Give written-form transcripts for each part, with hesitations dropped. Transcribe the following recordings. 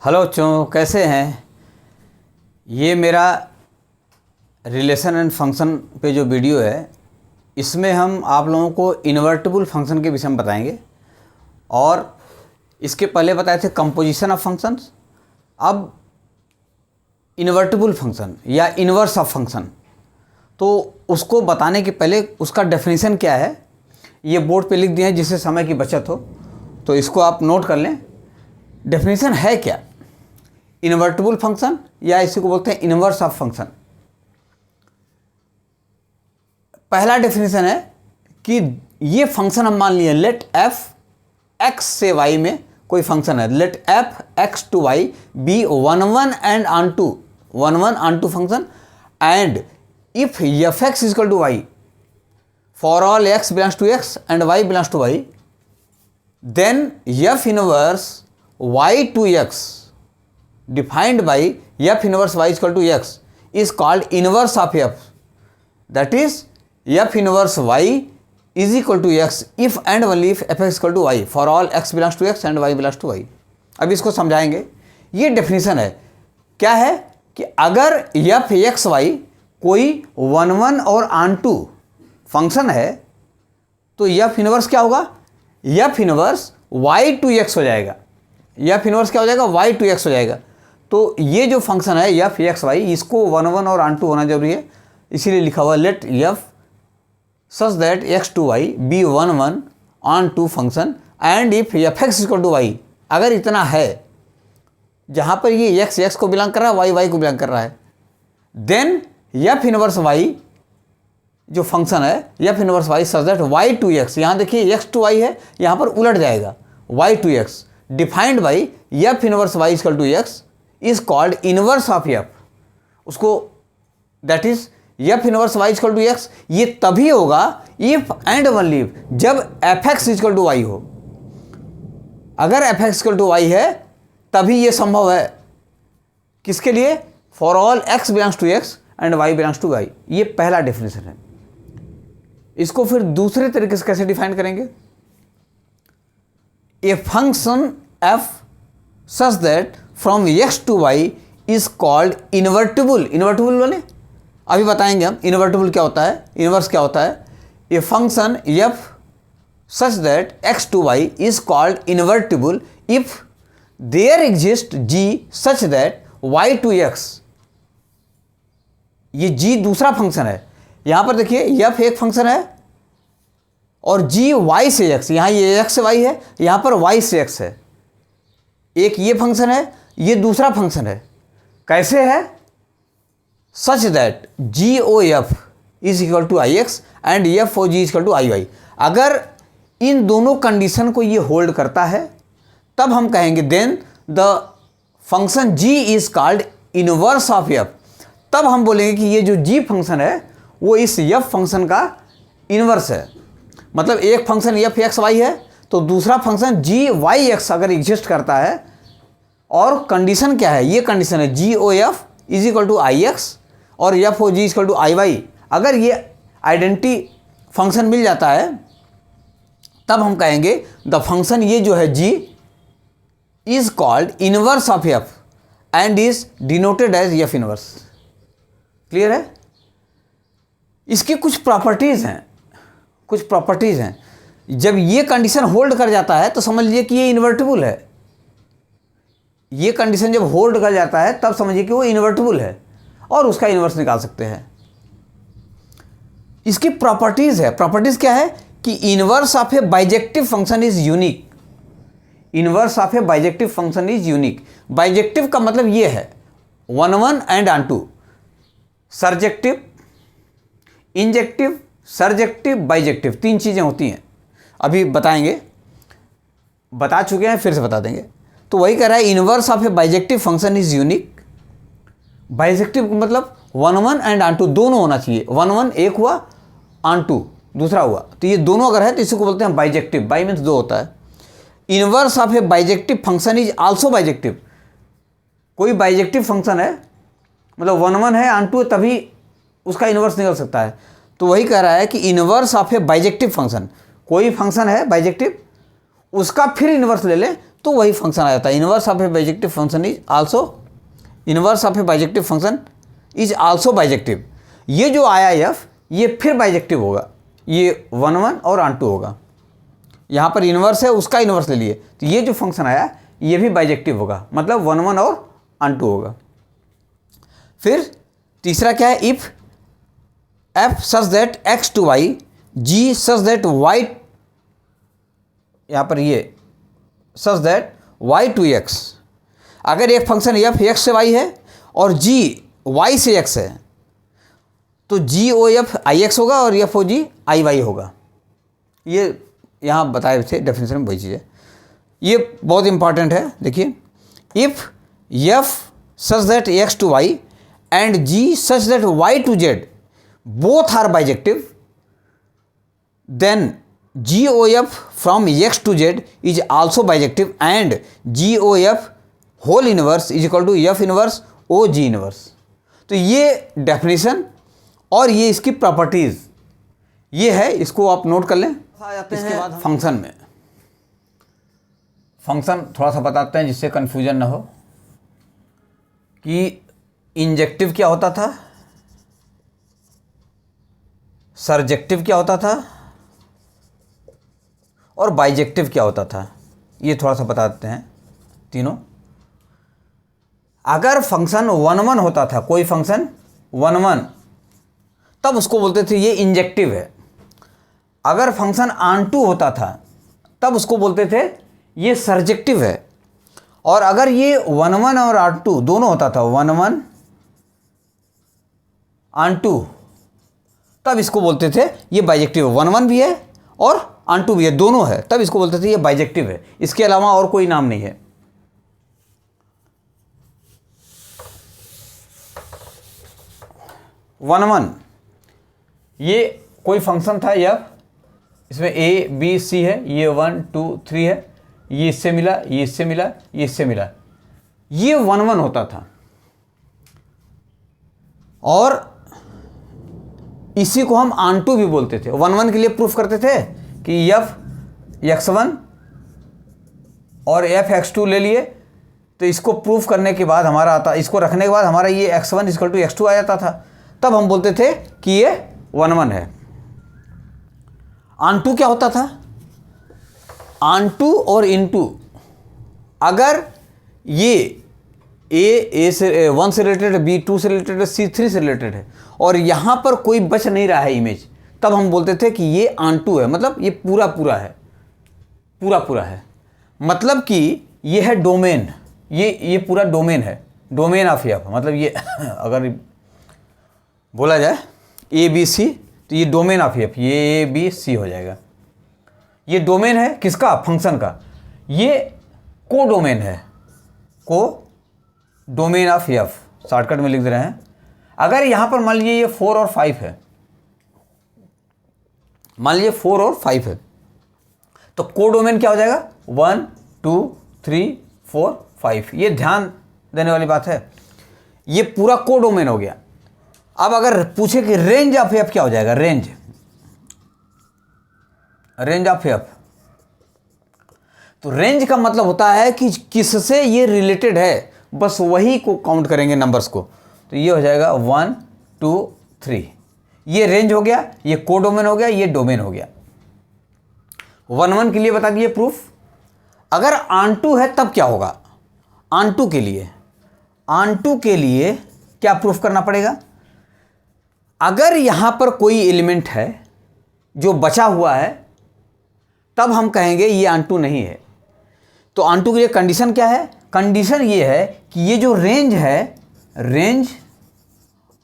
Hello बच्चों, कैसे हैं। ये मेरा रिलेशन एंड फंक्शन पे जो वीडियो है, इसमें हम आप लोगों को इन्वर्टिबल फंक्शन के विषय में बताएंगे। और इसके पहले बताए थे कंपोजिशन ऑफ फंक्शंस। अब इन्वर्टिबल फंक्शन या इन्वर्स ऑफ फंक्शन, तो उसको बताने के पहले उसका डेफिनेशन क्या है ये बोर्ड पे लिख दिए हैं, जिससे समय की बचत हो। तो इसको आप नोट कर लें। डेफिनेशन है क्या इन्वर्टिबल फंक्शन, या इसी को बोलते हैं इन्वर्स ऑफ फंक्शन। पहला डेफिनेशन है कि ये फंक्शन हम मान लिए, लेट एफ एक्स से वाई में कोई फंक्शन है, let f x to y be one one and onto function, and if f x is equal to y for all x belongs to x and Y belongs to y, then f inverse y to x defined by f inverse y is equal to x is called inverse of f. That is f inverse y is equal to x if and only if f is equal to y for all x belongs to x and y belongs to y. अब इसको समझाएंगे। ये definition है। क्या है कि अगर f x y कोई वन वन और ऑन टू फंक्शन है तो f इनवर्स क्या होगा, f inverse y to x हो जाएगा। f इनवर्स क्या हो जाएगा, y टू x हो जाएगा। तो ये जो फंक्शन है एफ एक्स वाई, इसको वन वन और ऑन टू होना जरूरी है, इसीलिए लिखा हुआ let f such that x to y be one one onto function and if f x equal to y. अगर इतना है जहाँ पर ये एक्स एक्स को बिलोंग कर रहा है, वाई वाई को बिलोंग कर रहा है, देन एफ इनवर्स वाई जो फंक्शन है f inverse y such that y to x, यहाँ देखिए एक्स टू वाई है, यहाँ पर उलट जाएगा Y to X, defined by F inverse Y equal to X is called inverse of F. उसको that is F inverse Y equal to x, ये तभी होगा इफ एंड ओनली इफ जब F x equal to Y हो। अगर F x equal to Y है तभी ये संभव है। किसके लिए, for all x belongs to x and Y belongs to Y. ये पहला डेफिनेशन है। इसको फिर दूसरे तरीके से कैसे डिफाइन करेंगे, a function f such that from x to y is called invertible. Invertible बोले अभी बताएंगे हम इन्वर्टिबल क्या होता है, इन्वर्स क्या होता है। A function f such that x to y is called invertible if there exist g such that y to x. ये जी दूसरा फंक्शन है। यहां पर देखिए एफ एक फंक्शन है और जी वाई से एक्स, यहां ये एक्स से वाई है, यहां पर वाई से एक्स है। एक ये फंक्शन है, ये दूसरा फंक्शन है। कैसे है, such that g O F is equal to I x and f O ji is equal to I Y. अगर इन दोनों कंडीशन को ये होल्ड करता है तब हम कहेंगे then the function g is called inverse of f. तब हम बोलेंगे कि ये जो जी फंक्शन है वो इस एफ फंक्शन का इनवर्स है। मतलब एक फंक्शन एफ एक्स वाई है तो दूसरा फंक्शन जी वाई एक्स अगर एग्जिस्ट करता है, और कंडीशन क्या है, ये कंडीशन है जी O F is equal to I X और F O ji is equal to I Y. अगर ये आइडेंटिटी फंक्शन मिल जाता है तब हम कहेंगे द फंक्शन ये जो है G is called inverse of F and is denoted as F inverse. Clear है। इसकी कुछ प्रॉपर्टीज हैं, जब ये कंडीशन होल्ड कर जाता है तो समझ लीजिए कि ये इन्वर्टिबल है। ये कंडीशन जब होल्ड कर जाता है तब समझिए कि वो इन्वर्टिबल है और उसका इन्वर्स निकाल सकते हैं। इसकी प्रॉपर्टीज है। प्रॉपर्टीज क्या है कि inverse of a bijective function is unique. Inverse of a bijective function is unique. Bijective का मतलब ये है one one and onto, surjective, injective, surjective, bijective, तीन चीजें होती हैं। अभी बताएंगे, बता चुके हैं, फिर से बता देंगे। तो वही कह रहा है inverse of a bijective function is unique. Bijective मतलब one one and onto दोनों होना चाहिए। वन वन एक हुआ, ऑन टू दूसरा हुआ, तो ये दोनों अगर है तो इसी को बोलते हैं बाइजेक्टिव। बाई मीन्स दो होता है। Inverse of a bijective function is also bijective. कोई बाइजेक्टिव फंक्शन है मतलब वन वन है, ऑन टू तभी उसका इनवर्स निकल सकता है। तो वही कह रहा है कि inverse of a bijective function, कोई फंक्शन है बाइजेक्टिव, उसका फिर इन्वर्स ले लें तो वही फंक्शन आ जाता है। Inverse of a bijective function is also, inverse of a bijective function is also bijective. ये जो आया एफ, ये फिर बाइजेक्टिव होगा, ये 1 1 और ऑन टू होगा। यहाँ पर इनवर्स है, उसका इनवर्स ले लिए, तो ये जो फंक्शन आया ये भी बाइजेक्टिव होगा, मतलब 1 1 और ऑन टू होगा। फिर तीसरा क्या है, if f such that x to y, g such that y, यहाँ पर ये such that y to x. अगर एक फंक्शन एफ एक्स से वाई है और जी वाई से एक्स है, तो g O F I x होगा और एफ ओ जी आई वाई होगा। ये यहाँ बताए थे डेफिनेशन में, वही चीज़ है। ये बहुत इंपॉर्टेंट है, देखिए, if f such that x to y and g such that y to z both are bijective, then GOF from x to z is also bijective and GOF whole inverse is equal to F inverse OG inverse। तो ये definition और ये इसकी properties ये है, इसको आप note कर लें। इसके बाद फंक्शन में, फंक्शन थोड़ा सा बताते हैं जिससे कन्फ्यूजन ना हो कि इंजेक्टिव क्या होता था, सरजेक्टिव क्या होता था और बाइजेक्टिव क्या होता था, ये थोड़ा सा बता देते हैं तीनों। अगर फंक्शन 1 1 होता था, कोई फंक्शन 1 1, तब उसको बोलते थे ये इंजेक्टिव है। अगर फंक्शन ऑन टू होता था तब उसको बोलते थे ये सरजेक्टिव है। और अगर ये 1 1 और ऑन टू दोनों होता था, 1 1 ऑन टू, तब इसको बोलते थे ये बाइजेक्टिव है। 1 1 भी है और ऑन टू भी है, दोनों है, तब इसको बोलते थे ये बाइजेक्टिव है। इसके अलावा और कोई नाम नहीं है। वन वन ये कोई फंक्शन था एफ, इसमें ए बी सी है, ये 1 2 3 है, ये इससे मिला, ये इससे मिला, ये इससे मिला, ये 1 1 होता था। और इसी को हम ऑन टू भी बोलते थे। 1 1 के लिए प्रूफ करते थे कि एफ x1 और एफ x2 ले लिए, तो इसको प्रूफ करने के बाद हमारा आता, इसको रखने के बाद हमारा ये x1 इक्वल टू x2 आ जाता था, तब हम बोलते थे कि ये 1 1 है। ऑन टू क्या होता था, ऑन टू और इन टू, अगर ये ए से 1 से रिलेटेड है, बी 2 से रिलेटेड है, सी 3 से रिलेटेड है, और यहाँ पर कोई बच नहीं रहा है इमेज, तब हम बोलते थे कि ये ऑन टू है, मतलब ये पूरा पूरा है, पूरा पूरा है, मतलब कि ये है डोमेन, ये पूरा डोमेन है, डोमेन ऑफ एफ। मतलब ये अगर बोला जाए ए बी सी, तो ये डोमेन ऑफ एफ, ये ए बी सी हो जाएगा। ये डोमेन है किसका, फंक्शन का, ये को डोमेन है, को डोमेन ऑफ एफ, शॉर्टकट में लिख दे रहे हैं। अगर यहां पर मान लीजिए ये 4 और 5 है, मान लीजिए 4 और 5 है, तो को डोमेन क्या हो जाएगा, 1 2 3 4 5। ये ध्यान देने वाली बात है, ये पूरा को डोमेन हो गया। अब अगर पूछे कि रेंज ऑफ एफ क्या हो जाएगा, रेंज, रेंज ऑफ एफ, तो रेंज का मतलब होता है कि किससे ये रिलेटेड है, बस वही को काउंट करेंगे नंबर्स को। तो ये हो जाएगा 1 2 3, ये रेंज हो गया, ये को डोमेन हो गया, ये डोमेन हो गया। 1 1 के लिए बता दिए प्रूफ। अगर ऑन टू है तब क्या होगा, ऑन टू के लिए, ऑन टू के लिए क्या प्रूफ करना पड़ेगा, अगर यहां पर कोई एलिमेंट है जो बचा हुआ है, तब हम कहेंगे ये ऑन टू नहीं है। तो ऑन टू के लिए कंडीशन क्या है, कंडीशन ये है कि ये जो रेंज है, रेंज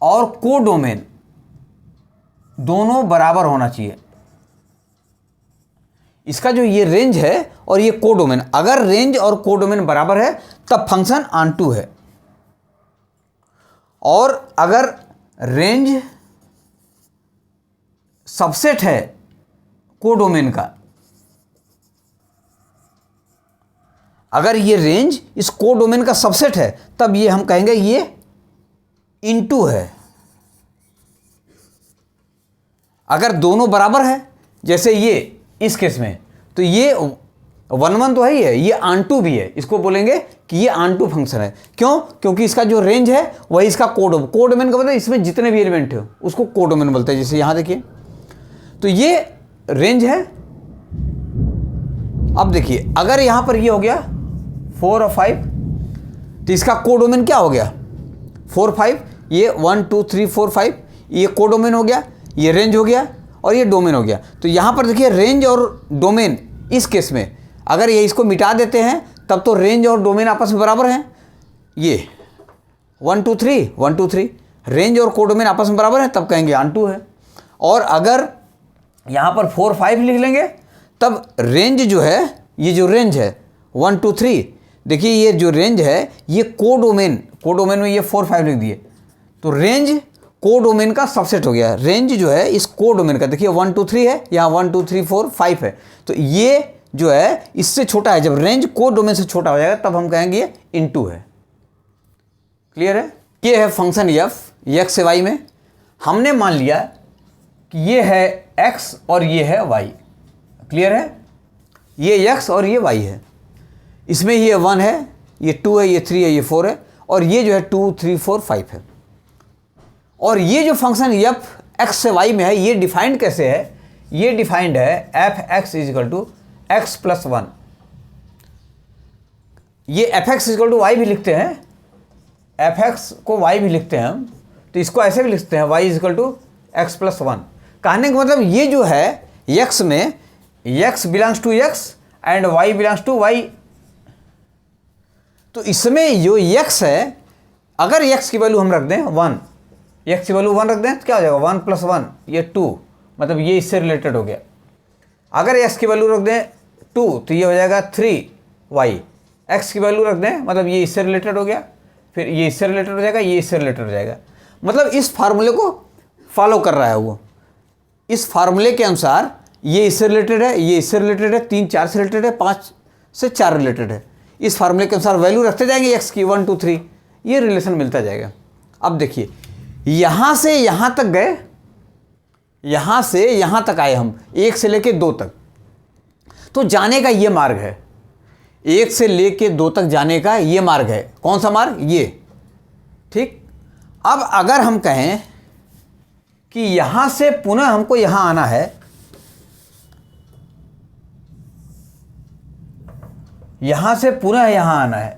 और को डोमेन दोनों बराबर होना चाहिए। इसका जो ये रेंज है और ये को डोमेन, अगर रेंज और को डोमेन बराबर है तब फंक्शन ऑन टू है। और अगर रेंज सबसेट है को डोमेन का, अगर ये रेंज इस को डोमेन का सबसेट है, तब ये हम कहेंगे ये इनटू है। अगर दोनों बराबर है, जैसे ये इस केस में, तो ये 1 1 तो है ही है, ये ऑनटू भी है, इसको बोलेंगे कि ये ऑनटू फंक्शन है। क्यों? क्योंकि इसका जो रेंज है वही इसका कोडोमेन का मतलब इसमें जितने भी एलिमेंट है उसको कोडोमेन बोलते हैं। जैसे यहाँ देखिए तो ये रेंज है। अब देखिए अगर यहाँ पर ये हो गया 4 और 5 तो इसका कोडोमेन क्या हो गया 4 5, ये 1 2 3 4 5, ये कोडोमेन हो गया, ये रेंज हो गया और ये डोमेन हो गया। तो यहाँ पर देखिए रेंज और डोमेन, इस केस में अगर ये इसको मिटा देते हैं तब तो रेंज और डोमेन आपस में बराबर हैं। ये 1 2 3 1 2 3 रेंज और कोडोमेन आपस में बराबर है, तब कहेंगे ऑनटू है। और अगर यहाँ पर 4 5 लिख लेंगे तब रेंज जो है, ये जो रेंज है 1 2 3, देखिए ये जो रेंज है ये कोडोमेन में ये 4 5 लिख दिए तो रेंज कोडोमेन का सबसेट हो गया। रेंज जो है इस कोडोमेन का, देखिए 1 2 3 है, यहाँ 1 2 3 4 5 है, तो ये जो है इससे छोटा है। जब रेंज कोडोमेन से छोटा हो जाएगा तब हम कहेंगे ये इनटू है। क्लियर है? ये है फंक्शन एफ एक्स से वाई में। हमने मान लिया कि ये है एक्स और ये है वाई। क्लियर है? ये एक्स और ये वाई है, इसमें ये 1 है, ये 2 है, ये 3 है, ये 4 है, और ये जो है 2 3 4 5 है। और ये जो फंक्शन एफ एक्स से वाई में है ये डिफाइंड कैसे है? ये डिफाइंड है f x equal to x plus 1। ये f x equal to y भी लिखते हैं, एफ एक्स को वाई भी लिखते हैं हम, तो इसको ऐसे भी लिखते हैं y equal to x plus 1। कहने का मतलब ये जो है एक्स में x belongs to x and Y belongs to y. तो इसमें जो एक्स है, अगर एक्स की वैल्यू हम रख दें 1, एक्स की वैल्यू 1 रख दें तो क्या हो जाएगा 1 + 1 ये 2, मतलब ये इससे रिलेटेड हो गया। अगर एक्स की वैल्यू रख दें 2 तो ये हो जाएगा 3 वाई। एक्स की वैल्यू रख दें मतलब ये इससे रिलेटेड हो गया, फिर ये इससे रिलेटेड हो जाएगा, ये इससे रिलेटेड हो जाएगा। मतलब इस फार्मूले को फॉलो कर रहा है वो। इस फार्मूले के अनुसार ये इससे रिलेटेड है, ये इससे रिलेटेड है, 3 4 से रिलेटेड है, 5 से 4 रिलेटेड है। इस फार्मूले के अनुसार वैल्यू रखते जाएंगे एक्स की 1 2 3, ये रिलेशन मिलता जाएगा। अब देखिए यहाँ से यहाँ तक गए, यहाँ से यहाँ तक आए हम, 1 से लेके 2 तक, तो जाने का ये मार्ग है। 1 से लेके 2 तक जाने का ये मार्ग है। कौन सा मार्ग? ये। ठीक। अब अगर हम कहें कि यहाँ से पुनः हमको यहाँ आना है, यहाँ से पुनः यहाँ आना है,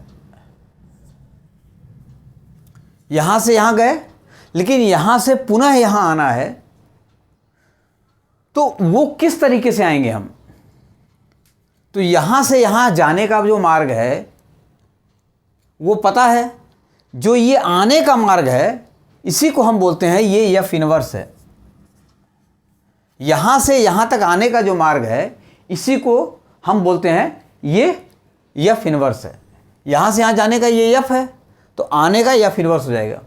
यहाँ से यहाँ गए लेकिन यहाँ से पुनः यहाँ आना है, तो वो किस तरीके से आएंगे हम? तो यहाँ से यहाँ जाने का जो मार्ग है वो पता है, जो ये आने का मार्ग है इसी को हम बोलते हैं ये एफ इनवर्स है। यहाँ से यहाँ तक आने का जो मार्ग है इसी को हम बोलते हैं ये एफ इनवर्स है। यहाँ से यहाँ जाने का ये एफ है तो आने का एफ इनवर्स हो जाएगा।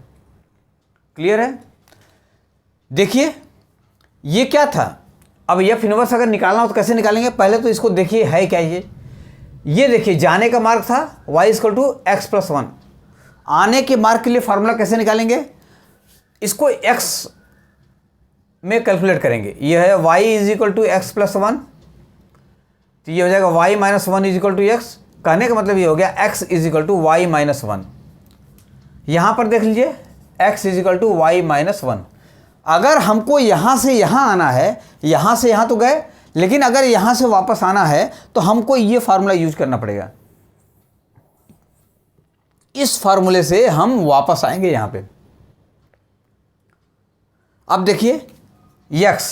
क्लियर है? देखिए ये क्या था। अब एफ इनवर्स अगर निकालना हो तो कैसे निकालेंगे? पहले तो इसको देखिए है क्या ये देखिए जाने का मार्ग था y equal to x plus 1। आने के मार्ग के लिए फार्मूला कैसे निकालेंगे? इसको x में कैलकुलेट करेंगे। ये है y is equal to x plus 1, तो ये हो जाएगा y minus 1 is equal to x. कहने का मतलब ये हो गया x is equal to y minus 1। यहाँ पर देख लीजिए x is equal to y minus 1। अगर हमको यहाँ से यहाँ आना है, यहाँ से यहाँ तो गए, लेकिन अगर यहाँ से वापस आना है तो हमको ये फार्मूला यूज करना पड़ेगा। इस फार्मूले से हम वापस आएंगे यहाँ पे। अब देखिए x,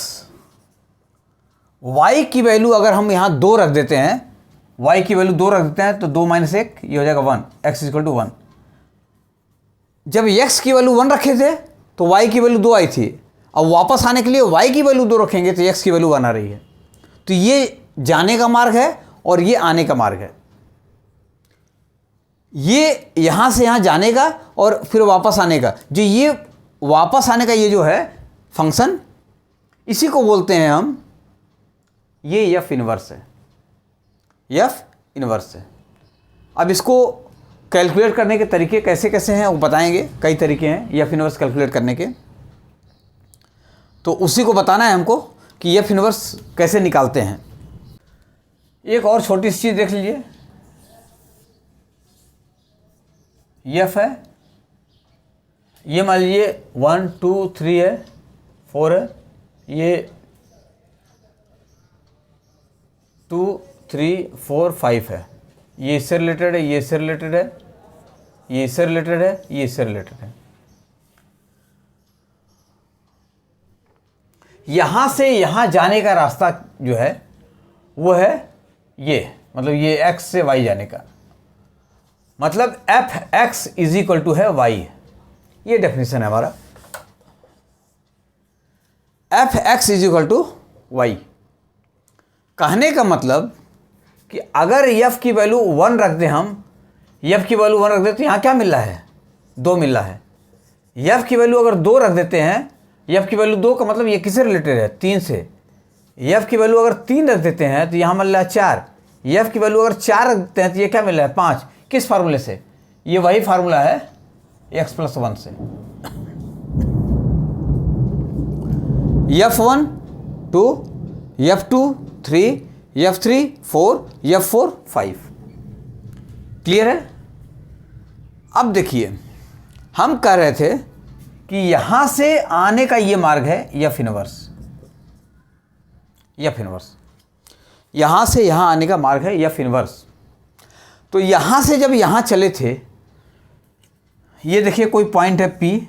y की वैल्यू अगर हम यहाँ 2 रख देते हैं, y की वैल्यू 2 रख देते हैं तो 2 माइनस 1 ये हो जाएगा 1, x इक्वल टू 1। जब x की वैल्यू 1 रखे थे तो y की वैल्यू 2 आई थी। अब वापस आने के लिए y की वैल्यू 2 रखेंगे तो x की वैल्यू 1 आ रही है। तो ये जाने का मार्ग है और ये आने का मार्ग है। ये यहाँ से यहाँ जाने का और फिर वापस आने का, जो ये वापस आने का ये जो है फंक्शन, इसी को बोलते हैं हम ये एफ इनवर्स है। एफ इनवर्स है। अब इसको कैलकुलेट करने के तरीके कैसे कैसे हैं वो बताएंगे। कई तरीके हैं एफ इनवर्स कैलकुलेट करने के, तो उसी को बताना है हमको कि एफ इनवर्स कैसे निकालते हैं। एक और छोटी सी चीज़ देख लीजिए, एफ है, ये मान लीजिए 1 2 3 है, 4 है, ये 2 3 4 5 है, ये इससे रिलेटेड है, ये इससे रिलेटेड है, ये इससे रिलेटेड है, ये इससे रिलेटेड है। यहाँ से यहाँ जाने का रास्ता जो है वो है ये, मतलब ये x से y जाने का, मतलब f x is equal to है y। ये डेफिनेशन है हमारा, f x is equal to y। कहने का मतलब कि अगर f की वैल्यू 1 रख दें, हम f की वैल्यू 1 रख दें तो यहाँ क्या मिल रहा है, 2 मिल रहा है। f की वैल्यू अगर 2 रख देते हैं, f की वैल्यू 2 का मतलब ये किससे रिलेटेड है, 3 से। f की वैल्यू अगर 3 रख देते हैं तो यहाँ मिल रहा है 4। f की वैल्यू अगर 4 रख देते हैं तो ये क्या मिल रहा है, 5। किस फार्मूले से, ये वही फार्मूला है x + 1 से। f1 2, f2 3, f3 4, f4 5। Clear है। अब देखिए, हम कह रहे थे कि यहां से आने का ये मार्ग है f इनवर्स, यहां से यहां आने का मार्ग है f इनवर्स। तो यहां से जब यहां चले थे, ये देखिए कोई पॉइंट है P,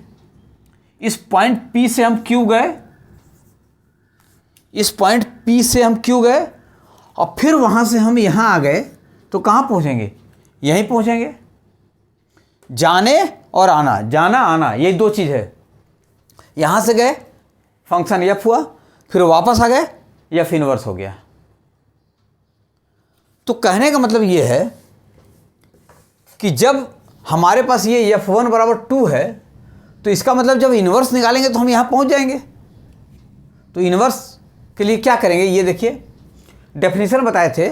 इस पॉइंट P से हम Q गए, इस पॉइंट P से हम Q गए, और फिर वहां से हम यहां आ गए, तो कहां पहुंचेंगे, यहीं पहुंचेंगे। जाने और आना, जाना आना यही 2 चीज़ है। यहां से गए, फंक्शन f हुआ, फिर वापस आ गए, f इनवर्स हो गया। तो कहने का मतलब ये है कि जब हमारे पास ये f1 = 2 है, तो इसका मतलब जब इन्वर्स निकालेंगे तो हम यहाँ पहुँच जाएंगे। तो इन्वर्स के लिए क्या करेंगे, ये देखिए डेफिनेशन बताए थे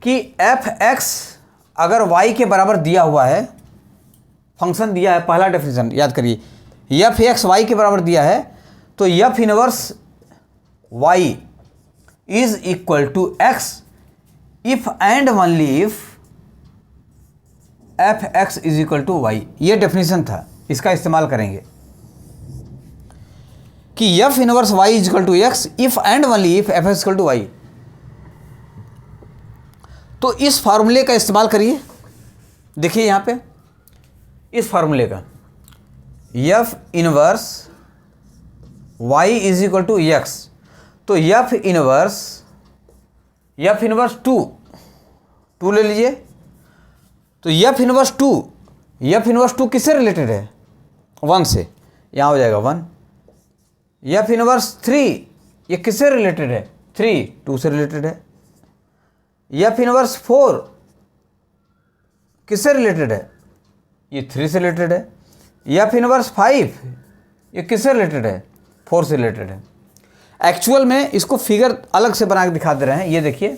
कि एफ एक्स अगर y के बराबर दिया हुआ है, फंक्शन दिया है, पहला डेफिनेशन याद करिए, एफ एक्स वाई के बराबर दिया है, तो f inverse y is equal to x if and only if f x is equal to Y. ये डेफिनेशन था, इसका इस्तेमाल करेंगे कि f inverse y is equal to x if and only if f x equal to y. तो इस फार्मूले का इस्तेमाल करिए, देखिए यहाँ पे इस फार्मूले का, f inverse y is equal to x, तो एफ इनवर्स 2 ले लीजिए। तो एफ इनवर्स 2 किससे रिलेटेड है, 1 से, यहाँ हो जाएगा 1। एफ इनवर्स 3 ये किससे रिलेटेड है, 3 2 से रिलेटेड है। एफ इनवर्स 4 किससे रिलेटेड है, ये 3 से रिलेटेड है। एफ इनवर्स 5 ये किससे रिलेटेड है, 4 से रिलेटेड है। एक्चुअल में इसको फिगर अलग से बना के दिखा दे रहे हैं, ये देखिए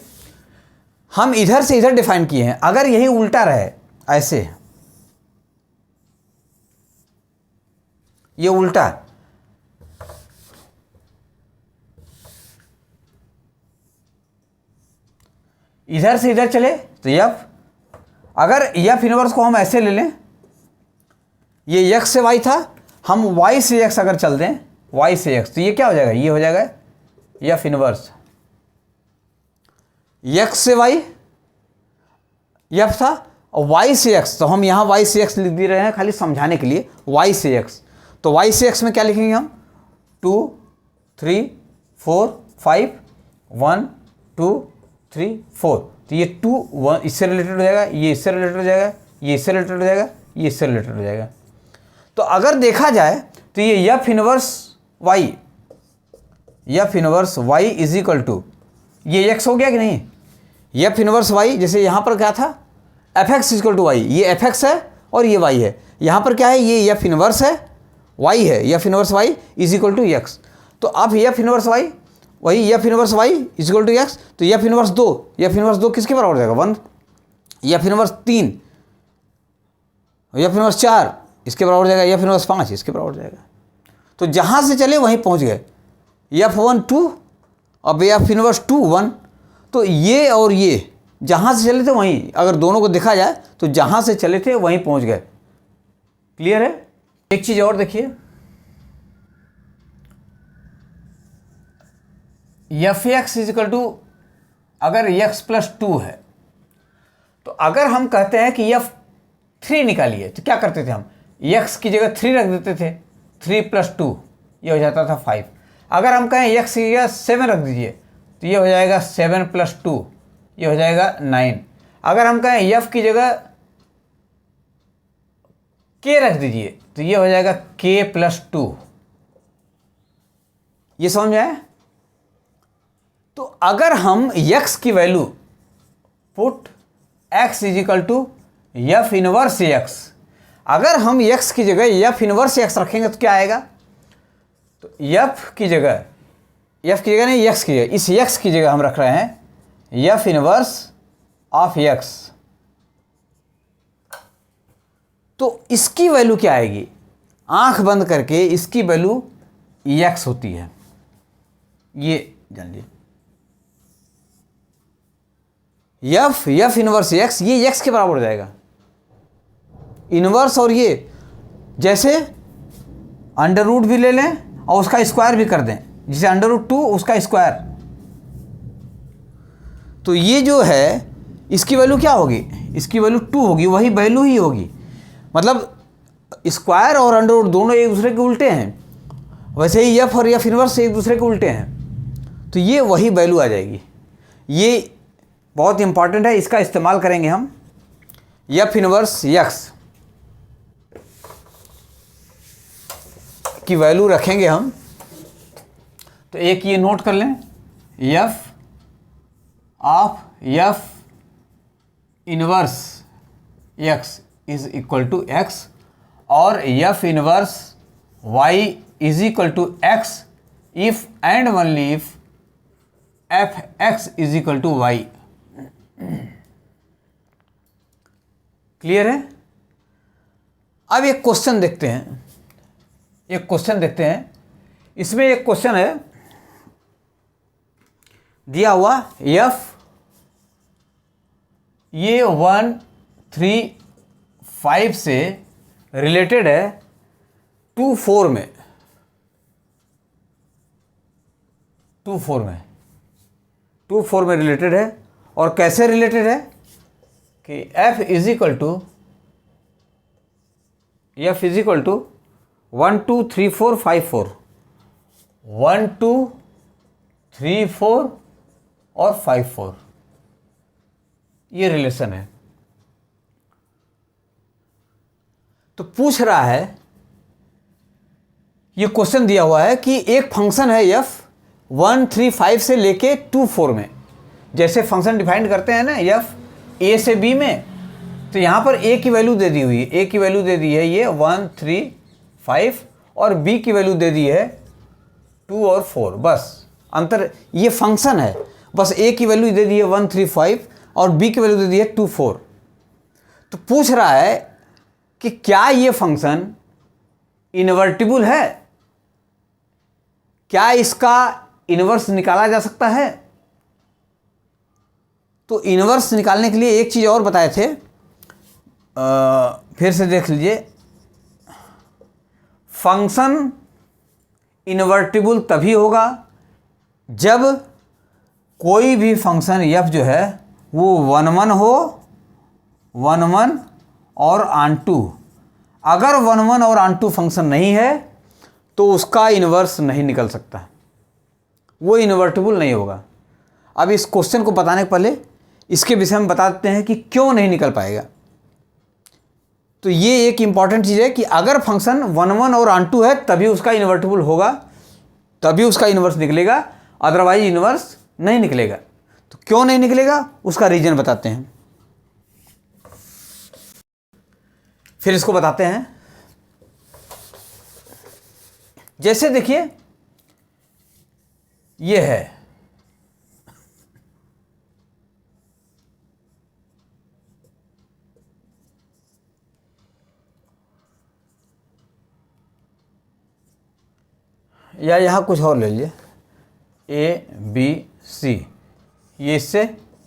हम इधर से इधर डिफाइन किए हैं। अगर यही उल्टा रहे, ऐसे ये उल्टा, इधर से इधर चले तो एफ, अगर एफ इनवर्स को हम ऐसे ले लें, ये x से y था, हम y से x अगर चल दें, y से x, तो ये क्या हो जाएगा, ये हो जाएगा एफ इनवर्स x से y, f था, और y से x, तो हम यहाँ y से x लिख दे रहे हैं खाली समझाने के लिए, y से x। तो y से x में क्या लिखेंगे हम, 2 3 4 5 1 2 3 4। तो ये 2 1 इससे रिलेटेड हो जाएगा, ये इससे रिलेटेड हो जाएगा, ये इससे रिलेटेड हो जाएगा, ये इससे रिलेटेड हो जाएगा। तो अगर देखा जाए तो ये f inverse y is equal to, ये x हो गया कि नहीं, एफ इनवर्स y, जैसे यहाँ पर क्या था, f x is equal to Y, ये एफ एक्स है और ये y है। यहाँ पर क्या है, ये एफ इनवर्स है, y है, f inverse y is equal to x. तो अब एफ इनवर्स y, वही f inverse y is equal to x, तो एफ इनवर्स 2 किसके बराबर हो जाएगा, 1। एफ इनवर्स 3, एफ इनवर्स 4 इसके बराबर हो जाएगा, एफ इनवर्स 5 इसके बराबर हो जाएगा। तो जहाँ से चले वहीं पहुँच गए, F1 2, अब एफ इनवर्स 2 1, तो ये और ये जहाँ से चले थे वहीं, अगर दोनों को देखा जाए तो जहाँ से चले थे वहीं पहुँच गए। क्लियर है? एक चीज़ और देखिए, एफ एक्स इजिकल टू, अगर एक्स प्लस 2 है तो अगर हम कहते हैं कि एफ 3 निकालिए तो क्या करते थे हम, एक्स की जगह 3 रख देते थे, 3 + 2 ये हो जाता था 5। अगर हम कहें एक्स की जगह 7 रख दीजिए तो ये हो जाएगा 7 + 2 ये हो जाएगा 9। अगर हम कहें एफ की जगह के रख दीजिए तो ये हो जाएगा k + 2। ये समझ में आया? तो अगर हम x की value put x equal to f inverse x, अगर हम x की जगह एफ इनवर्स x रखेंगे तो क्या आएगा, तो f की जगह नहीं, x की जगह, इस x की जगह हम रख रहे हैं एफ इनवर्स ऑफ x, तो इसकी वैल्यू क्या आएगी, आंख बंद करके इसकी वैल्यू x होती है, ये जान लीजिए। एफ इनवर्स x, ये x के बराबर हो जाएगा इनवर्स, और ये जैसे अंडर रूट भी ले लें और उसका स्क्वायर भी कर दें, जैसे √2 उसका स्क्वायर, तो ये जो है इसकी वैल्यू क्या होगी, इसकी वैल्यू 2 होगी, वही वैल्यू ही होगी। मतलब स्क्वायर और अंडर रूट दोनों एक दूसरे के उल्टे हैं, वैसे ही एफ और एफ इनवर्स एक दूसरे के उल्टे हैं, तो ये वही वैल्यू आ जाएगी। ये बहुत इंपॉर्टेंट है, इसका इस्तेमाल करेंगे हम। एफ इनवर्स एक्स की वैल्यू रखेंगे हम, तो एक ये नोट कर लें, f of f inverse x is equal to x, और f inverse y is equal to x if and only if f x is equal to y. Clear है? अब एक क्वेश्चन देखते हैं, इसमें एक क्वेश्चन है दिया हुआ, एफ ये 1, 3, 5 से रिलेटेड है 2, 4 में, 2, 4 में रिलेटेड है। और कैसे रिलेटेड है कि f इज इक्वल टू 1, 2, 3, 4, 5, 4, 1, 2, 3, 4 और 5, 4, ये रिलेशन है। तो पूछ रहा है, ये क्वेश्चन दिया हुआ है कि एक फंक्शन है f 1, 3, 5 से लेके 2, 4 में, जैसे फंक्शन डिफाइन करते हैं ना f a से b में, तो यहाँ पर a की वैल्यू दे दी हुई है, a की वैल्यू दे दी है ये 1, 3, 5, और b की वैल्यू दे दी है 2 और 4, बस अंतर, ये फंक्शन है, बस a की वैल्यू दे दी है 1, 3, 5 और b की वैल्यू दे दी है 2, 4। तो पूछ रहा है कि क्या ये फंक्शन इन्वर्टिबल है, क्या इसका इन्वर्स निकाला जा सकता है। तो इन्वर्स निकालने के लिए एक चीज़ और बताए थे, फिर से देख लीजिए, फंक्शन इन्वर्टिबल तभी होगा जब कोई भी फंक्शन f जो है वो 1, 1 हो, 1, 1 और ऑनटू। अगर 1, 1 और ऑनटू फंक्शन नहीं है तो उसका इन्वर्स नहीं निकल सकता, वो इन्वर्टिबल नहीं होगा। अब इस क्वेश्चन को बताने के पहले इसके विषय में बता देते हैं कि क्यों नहीं निकल पाएगा। तो ये एक इंपॉर्टेंट चीज़ है कि अगर फंक्शन 1, 1 और ऑनटू है तभी उसका इन्वर्टिबल होगा, तभी उसका इन्वर्स निकलेगा, अदरवाइज इन्वर्स नहीं निकलेगा। तो क्यों नहीं निकलेगा उसका रीजन बताते हैं, फिर इसको बताते हैं। जैसे देखिए ये है, या यहाँ कुछ और ले लीजिए, A, B, C, ये इससे,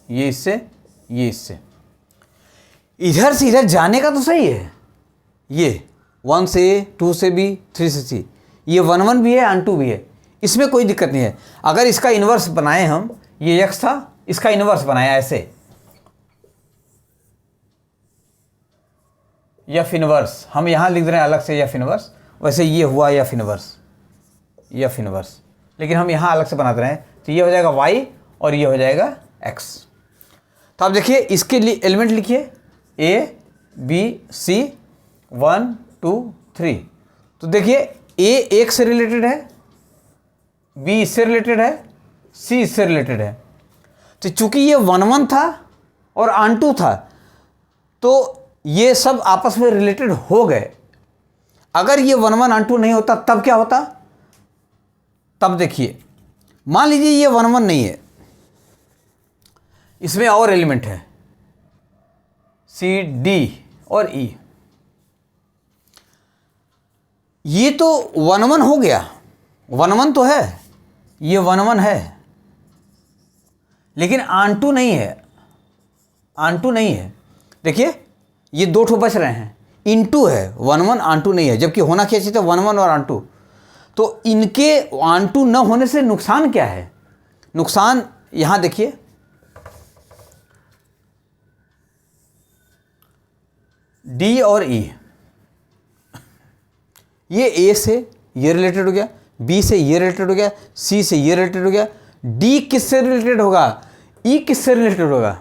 ये इससे, ये इससे, इधर से इधर जाने का तो सही है। ये 1 से A, 2 से B, 3 से C, ये 1 1 भी है, ऑन 2 भी है, इसमें कोई दिक्कत नहीं है। अगर इसका इन्वर्स बनाए हम, ये x था, इसका इन्वर्स बनाया ऐसे, एफ इनवर्स, हम यहाँ लिख रहे हैं अलग से एफ इनवर्स, वैसे ये हुआ एफ इनवर्स, एफ इनवर्स, लेकिन हम यहाँ अलग से बनाते रहे हैं, तो ये हो जाएगा y और ये हो जाएगा x। तो आप देखिए इसके लिए एलिमेंट लिखिए, a b c 1 2 3। तो देखिए a 1 से रिलेटेड है, b इससे रिलेटेड है, c इससे रिलेटेड है। तो चूंकि ये 1 1 था और ऑन 2 था, तो ये सब आपस में रिलेटेड हो गए। अगर ये 1 1 ऑन 2 नहीं होता तब क्या होता? तब देखिए, मान लीजिए ये 1 1 नहीं है, इसमें और एलिमेंट है C D और E, ये तो 1 1 हो गया, 1 1 तो है, ये 1 1 है, लेकिन ऑन 2 नहीं है, ऑन 2 नहीं है। देखिए ये 2 ठो बच रहे हैं, इन 2 है, 1 1 ऑन 2 नहीं है, जबकि होना क्या चाहिए था 1 1 और ऑन 2। तो इनके ऑन 2 न होने से नुकसान क्या है? नुकसान यहां देखिए, D और E, ये A से ये रिलेटेड हो गया, B से ये रिलेटेड हो गया, C से ये रिलेटेड हो गया, D किससे रिलेटेड होगा, E किससे रिलेटेड होगा?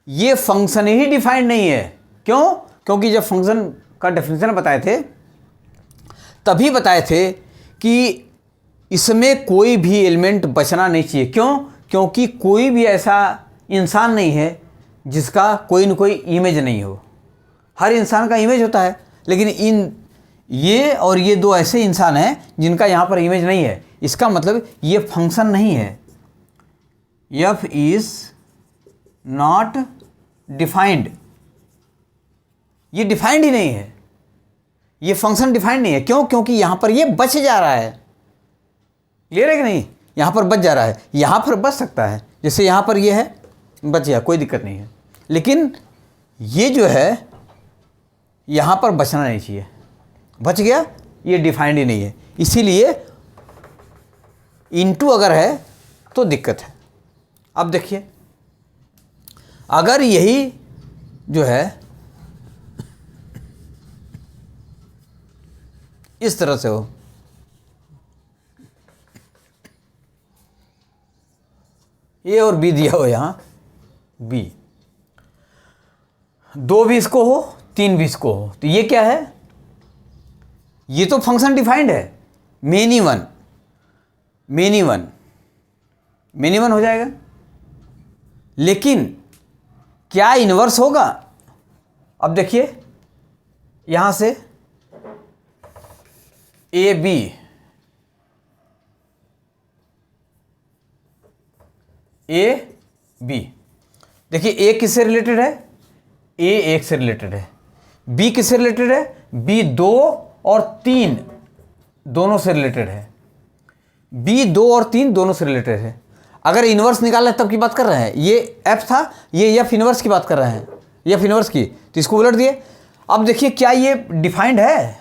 ये फंक्शन ही डिफाइंड नहीं है। क्यों? क्योंकि जब फंक्शन का डेफिनेशन बताए थे तभी बताए थे कि इसमें कोई भी एलिमेंट बचना नहीं चाहिए। क्यों? क्योंकि कोई भी ऐसा इंसान नहीं है जिसका कोई न कोई इमेज नहीं हो। हर इंसान का इमेज होता है, लेकिन ये और ये 2 ऐसे इंसान हैं जिनका यहाँ पर इमेज नहीं है। इसका मतलब ये फंक्शन नहीं है, f इज नॉट डिफाइंड, ये डिफाइंड ही नहीं है, ये फंक्शन डिफाइंड नहीं है। क्यों? क्योंकि यहां पर ये बच जा रहा है। क्लियर है कि नहीं? यहां पर बच जा रहा है, यहां पर बच सकता है, जैसे यहां पर ये है, बच गया, कोई दिक्कत नहीं है। लेकिन ये जो है यहां पर बचना नहीं चाहिए, बच गया, ये डिफाइंड ही नहीं है, इसीलिए इनटू अगर है तो दिक्कत है। अब देखिए, अगर यही जो है इस तरह से हो, A और B दिया हो, यहां B, 2 भी इसको हो, 3 भी इसको हो, तो ये क्या है? ये तो फंक्शन डिफाइंड है, many one, many one, many one हो जाएगा। लेकिन क्या इन्वर्स होगा? अब देखिए यहां से ए बी, ए बी, देखिए ए किससे रिलेटेड है? ए 1 से रिलेटेड है। बी किससे रिलेटेड है? बी 2 और 3 दोनों से रिलेटेड है। बी 2 और 3 दोनों से रिलेटेड है। अगर इन्वर्स निकालना है तब की बात कर रहे हैं, ये एफ था, ये एफ इन्वर्स की बात कर रहे हैं, एफ इन्वर्स की, तो इसको उलट दिए। अब देखिए क्या ये डिफाइंड है?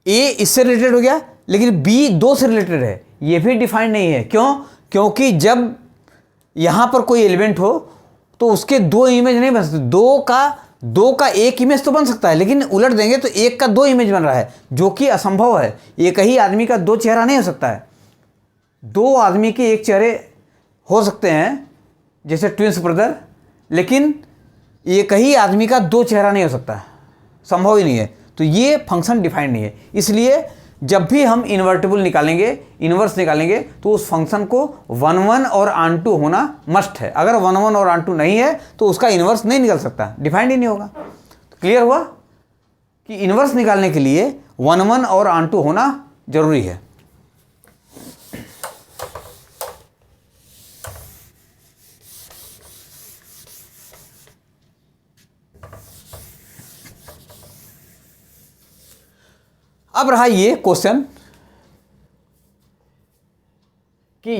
ए इससे रिलेटेड हो गया, लेकिन बी 2 से रिलेटेड है, ये भी डिफाइंड नहीं है। क्यों? क्योंकि जब यहां पर कोई एलिमेंट हो तो उसके 2 इमेज नहीं बन सकते। 2 का 1 इमेज तो बन सकता है, लेकिन उलट देंगे तो 1 का 2 इमेज बन रहा है, जो कि असंभव है। एक ही आदमी का 2 चेहरा नहीं हो सकता है। 2 आदमी के 1 चेहरे हो सकते हैं, जैसे ट्विंस ब्रदर, लेकिन एक ही आदमी का 2 चेहरा नहीं हो सकता है, संभव ही नहीं है। तो ये फंक्शन डिफाइंड नहीं है। इसलिए जब भी हम इन्वर्टिबल निकालेंगे, इन्वर्स निकालेंगे, तो उस फंक्शन को 1 1 और ऑन 2 होना मस्ट है। अगर 1 1 और ऑन 2 नहीं है तो उसका इन्वर्स नहीं निकल सकता, डिफाइंड ही नहीं होगा। तो क्लियर हुआ कि इन्वर्स निकालने के लिए 1 1 और ऑन 2 होना जरूरी है। अब रहा ये क्वेश्चन,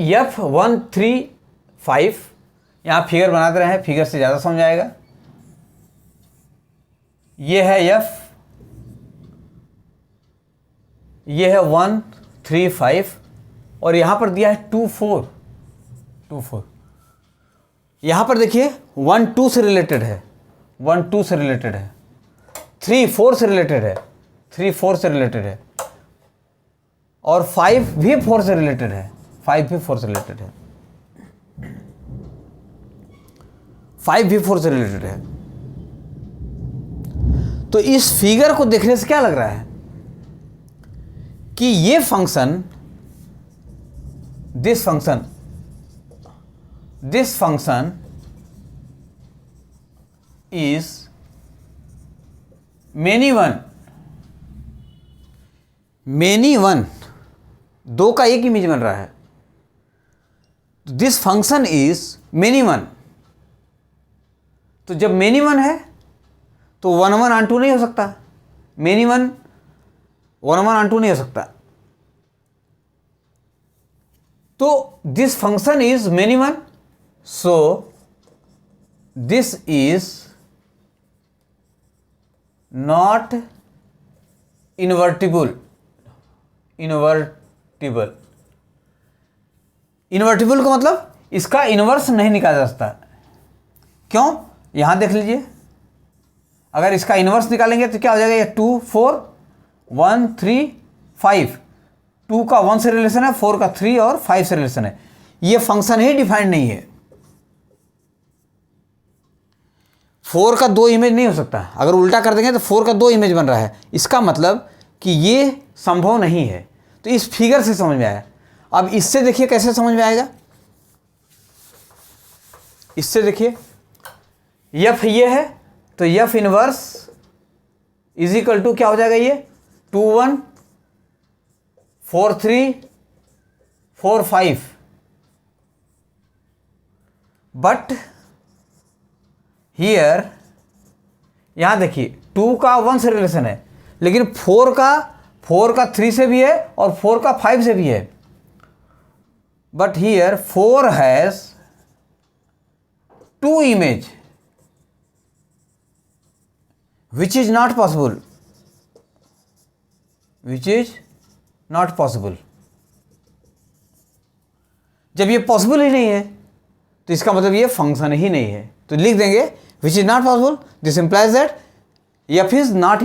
F135, यहाँ फिगर बनाते रहे हैं, फिगर से ज़्यादा समझ आएगा। ये है F, ये है 135 और यहाँ पर दिया है 24। यहाँ पर देखिए 1 2 से रिलेटेड है, 1 2 से रिलेटेड है, 3 4 से रिलेटेड है, 3 4 से रिलेटेड है, और 5 भी 4 से रिलेटेड है, 5 भी 4 से रिलेटेड है, 5 भी 4 से रिलेटेड है। तो इस फिगर को देखने से क्या लग रहा है कि ये function, this function is many one, दो का एक इमेज बन रहा है। This function is many one. तो जब मेनी वन है तो 1 1 ऑन 2 नहीं हो सकता, मेनी वन 1 1 ऑन 2 नहीं हो सकता। तो this function is many one, so this is not invertible. Invertible का मतलब इसका इन्वर्स नहीं निकाला जा सकता। क्यों? यहां देख लीजिए, अगर इसका इन्वर्स निकालेंगे तो क्या हो जाएगा, ये 2 4 1 3 5, 2 का 1 से रिलेशन है, 4 का 3 और 5 से रिलेशन है। ये फंक्शन ही डिफाइंड नहीं है। 4 का 2 इमेज नहीं हो सकता। अगर उल्टा कर देंगे तो 4 का 2 इमेज बन रहा है, इसका मतलब कि ये संभव नहीं है। तो इस फिगर से समझ में आया। अब इससे देखिए कैसे समझ में आएगा। इससे देखिए F ये है तो F inverse is equal to क्या हो जाएगा, ये 2 1 4 3 4 5। बट हियर, यहां देखिए 2 का 1 से रिलेशन है, लेकिन 4 का 3 से भी है और 4 का 5 से भी है। But here 4 has 2 image which is not possible, जब ये पॉसिबल ही नहीं है तो इसका मतलब ये फंक्शन ही नहीं है। तो लिख देंगे which is not possible, this implies that f is not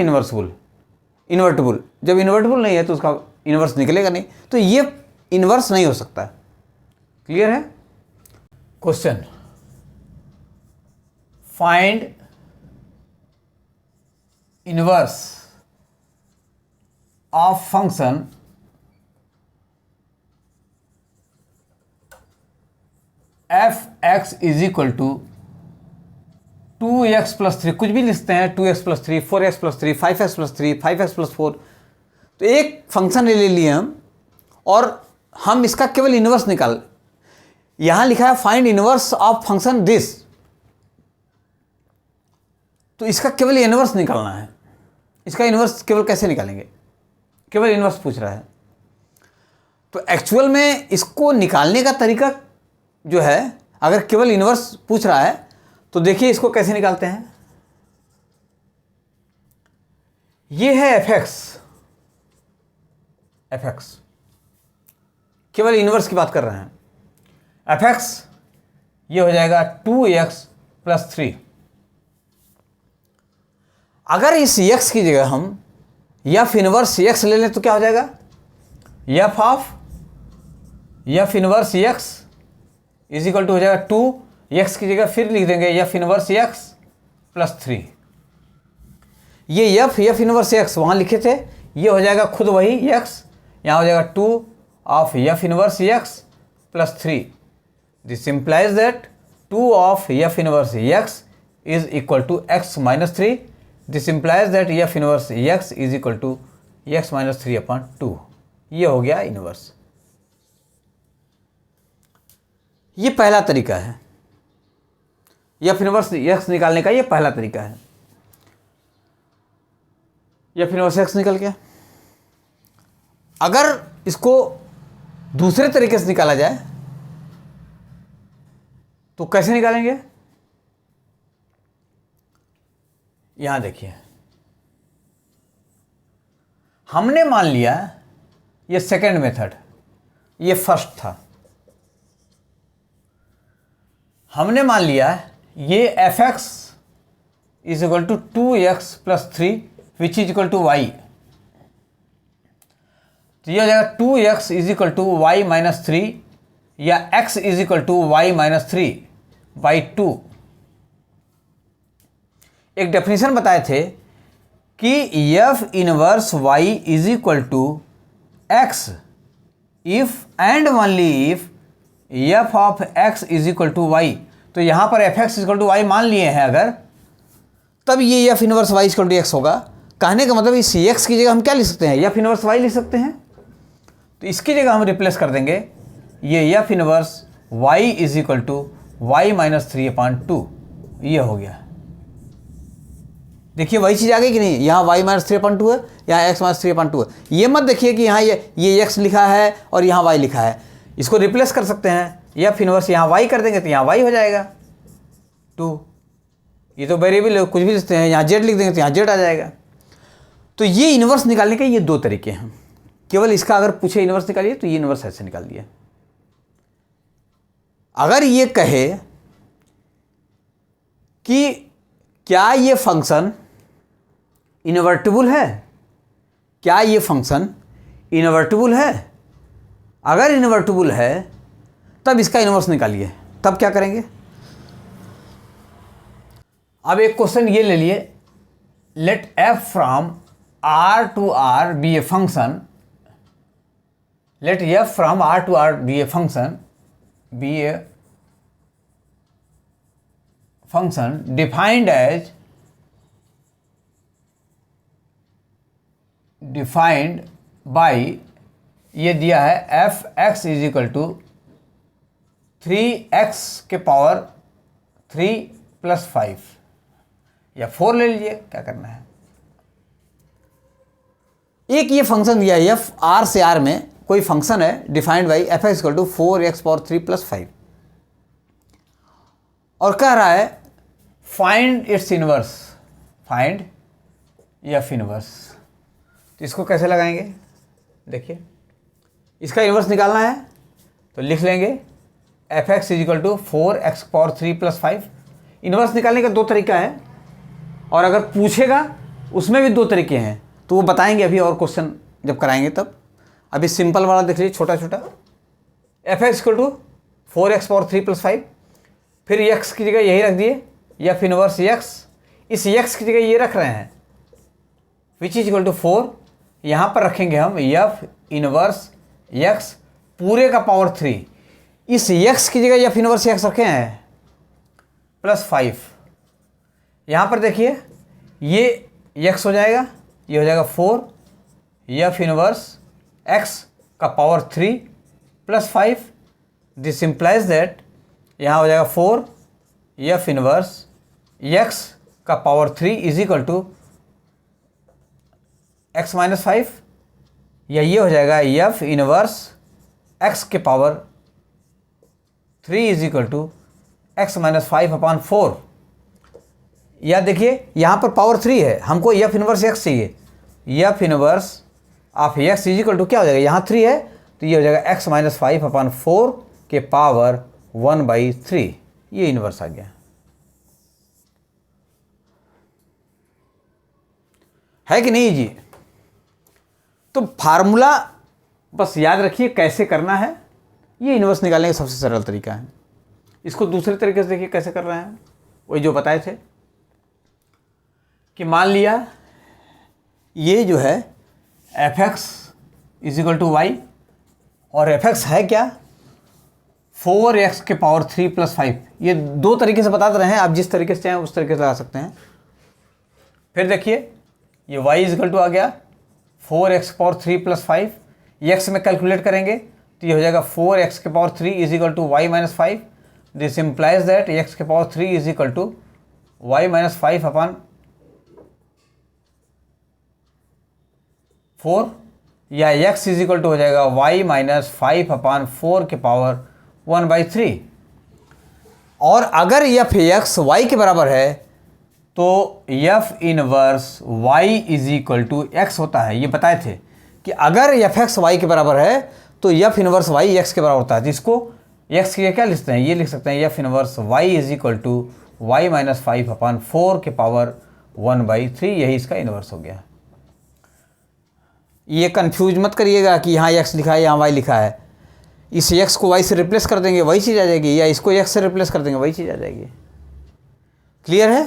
invertible. जब इन्वर्टिबल नहीं है तो उसका इन्वर्स निकलेगा नहीं, तो ये इन्वर्स नहीं हो सकता। क्लियर है? Question, find inverse of function f(x) is equal to 2x + 3, कुछ भी लिखते हैं, 2x + 3 4x + 3 5x + 3 5x + 4। तो एक फंक्शन ले लिए हम और हम इसका केवल इनवर्स निकाल, यहां लिखा है find inverse of function this, तो इसका केवल इनवर्स निकालना है। इसका इनवर्स केवल कैसे निकालेंगे, केवल इनवर्स पूछ रहा है। तो एक्चुअल में इसको निकालने का तरीका जो है, अगर केवल इनवर्स पूछ रहा है तो देखिए इसको कैसे निकालते हैं। ये है fx, केवल इनवर्स की बात कर रहे हैं। fx ये हो जाएगा 2x + 3। अगर इस x की जगह हम f इनवर्स x ले लें तो क्या हो जाएगा, f inverse x is equal to हो जाएगा 2x की जगह फिर लिख देंगे f इनवर्स x + 3। ये f इनवर्स x वहाँ लिखे थे, ये हो जाएगा खुद वही x, यहाँ हो जाएगा 2 of f inverse x + 3। This implies that 2 of f inverse x is equal to x - 3। This implies that f inverse x is equal to x - 3/2। ये हो गया इनवर्स। ये पहला तरीका है, f इनवर्स x निकालने का, ये पहला तरीका है। f इनवर्स x निकल गया। अगर इसको दूसरे तरीके से निकाला जाए तो कैसे निकालेंगे, यहां देखिए, हमने मान लिया ये सेकेंड मेथड, ये फर्स्ट था, हमने मान लिया ये f x is equal to 2x plus 3 which is equal to y, तो ये हो जाएगा 2x is equal to y minus 3 या x is equal to y minus 3 by 2। एक डेफिनेशन बताए थे कि f inverse y is equal to x if and only if f of x is equal to y. तो यहां पर f x equal to y मान लिए हैं अगर, तब ये f inverse y equal to x होगा। कहने का मतलब इस x की जगह हम क्या लिख सकते हैं, एफ इनवर्स y लिख सकते हैं। तो इसकी जगह हम रिप्लेस कर देंगे ये f inverse y is equal to y minus 3/2, ये हो गया। देखिए वही चीज़ आ गई कि नहीं, यहाँ y माइनस 3/2 है, यहाँ x माइनस 3/2 है। ये मत देखिए कि यहाँ ये x लिखा है और यहाँ y लिखा है, इसको रिप्लेस कर सकते हैं, एफ इनवर्स यहाँ y कर देंगे तो यहाँ y हो जाएगा 2। ये तो वेरिएबल कुछ भी लिखते हैं, यहाँ z लिख देंगे तो यहाँ z आ जाएगा। तो ये इनवर्स निकालने के ये दो तरीके हैं, केवल इसका अगर पूछे इनवर्स निकालिए तो ये इनवर्स ऐसे निकाल दिया। अगर ये कहे कि क्या ये फंक्शन इनवर्टिबल है, क्या ये फंक्शन इनवर्टिबल है, अगर इनवर्टिबल है तब इसका इनवर्स निकालिए। तब क्या करेंगे, अब एक क्वेश्चन ये ले लिए, let f from r to r be a function, let f from r to r be a function defined by, ये दिया है f x is equal to 3x के पावर 3 प्लस 5 या 4 ले लीजिए, क्या करना है। एक ये फंक्शन दिया है f r से r में कोई फंक्शन है defined by f x equal to 4x power 3 plus 5 और कह रहा है find its inverse, find f inverse. तो इसको कैसे लगाएंगे, देखिए इसका इनवर्स निकालना है तो लिख लेंगे f x is equal to 4x power 3 plus 5। Inverse निकालने का दो तरीका है और अगर पूछेगा उसमें भी दो तरीके हैं, तो वो बताएंगे अभी और क्वेश्चन जब कराएंगे तब। अभी सिंपल वाला देख लीजिए, छोटा छोटा, f x equal to 4x power 3 plus 5, फिर x की जगह यही रख दिए एफ इनवर्स x, इस x की जगह ये रख रहे हैं विच इज इक्वल टू 4, यहाँ पर रखेंगे हम एफ इनवर्स x पूरे का पावर 3, इस x की जगह एफ इनवर्स x रखे हैं प्लस 5। यहाँ पर देखिए ये x हो जाएगा, ये हो जाएगा 4 एफ इनवर्स x का power 3 plus 5, this implies that यहाँ हो जाएगा 4 एफ इनवर्स x का power 3 is equal to x minus 5, या ये हो जाएगा एफ इनवर्स x के power 3 is equal to x minus 5/4। या देखिए यहाँ पर पावर 3 है, हमको एफ इनवर्स x चाहिए, f inverse of x is equal to क्या हो जाएगा, यहाँ 3 है तो ये हो जाएगा x माइनस 5/4 के पावर 1/3, ये इनवर्स आ गया। है कि नहीं जी। तो फार्मूला बस याद रखिए कैसे करना है, ये इनवर्स निकालने का सबसे सरल तरीका है। इसको दूसरे तरीके से देखिए कैसे कर रहे हैं, वही जो बताए थे कि मान लिया ये जो है f x is equal to y और एफ एक्स है क्या 4x के पावर 3 प्लस 5। ये दो तरीके से बताते रहे हैं, आप जिस तरीके से चाहें उस तरीके से लगा सकते हैं। फिर देखिए ये y इज इक्वल टू आ गया 4x पावर 3 प्लस 5, x में कैलकुलेट करेंगे तो ये हो जाएगा 4x के power 3 is equal to y minus 5। This implies that x के power 3 is equal to y minus 5/4, या x इज इक्वल टू हो जाएगा y माइनस 5/4 के पावर 1/3। और अगर एफ एक्स वाई के बराबर है तो f inverse y is equal to x होता है। ये बताए थे कि अगर एफ एक्स वाई के बराबर है तो एफ इनवर्स वाई एक्स के बराबर होता है। जिसको एक्स के क्या लिखते हैं, ये लिख सकते हैं f inverse y is equal to y minus 5/4 के पावर 1/3। यही इसका इनवर्स हो गया। ये कंफ्यूज मत करिएगा कि यहाँ एक्स लिखा है यहाँ वाई लिखा है। इस एक्स को वाई से रिप्लेस कर देंगे वही चीज़ आ जाएगी, या इसको एक्स से रिप्लेस कर देंगे वही चीज़ आ जाएगी। क्लियर है?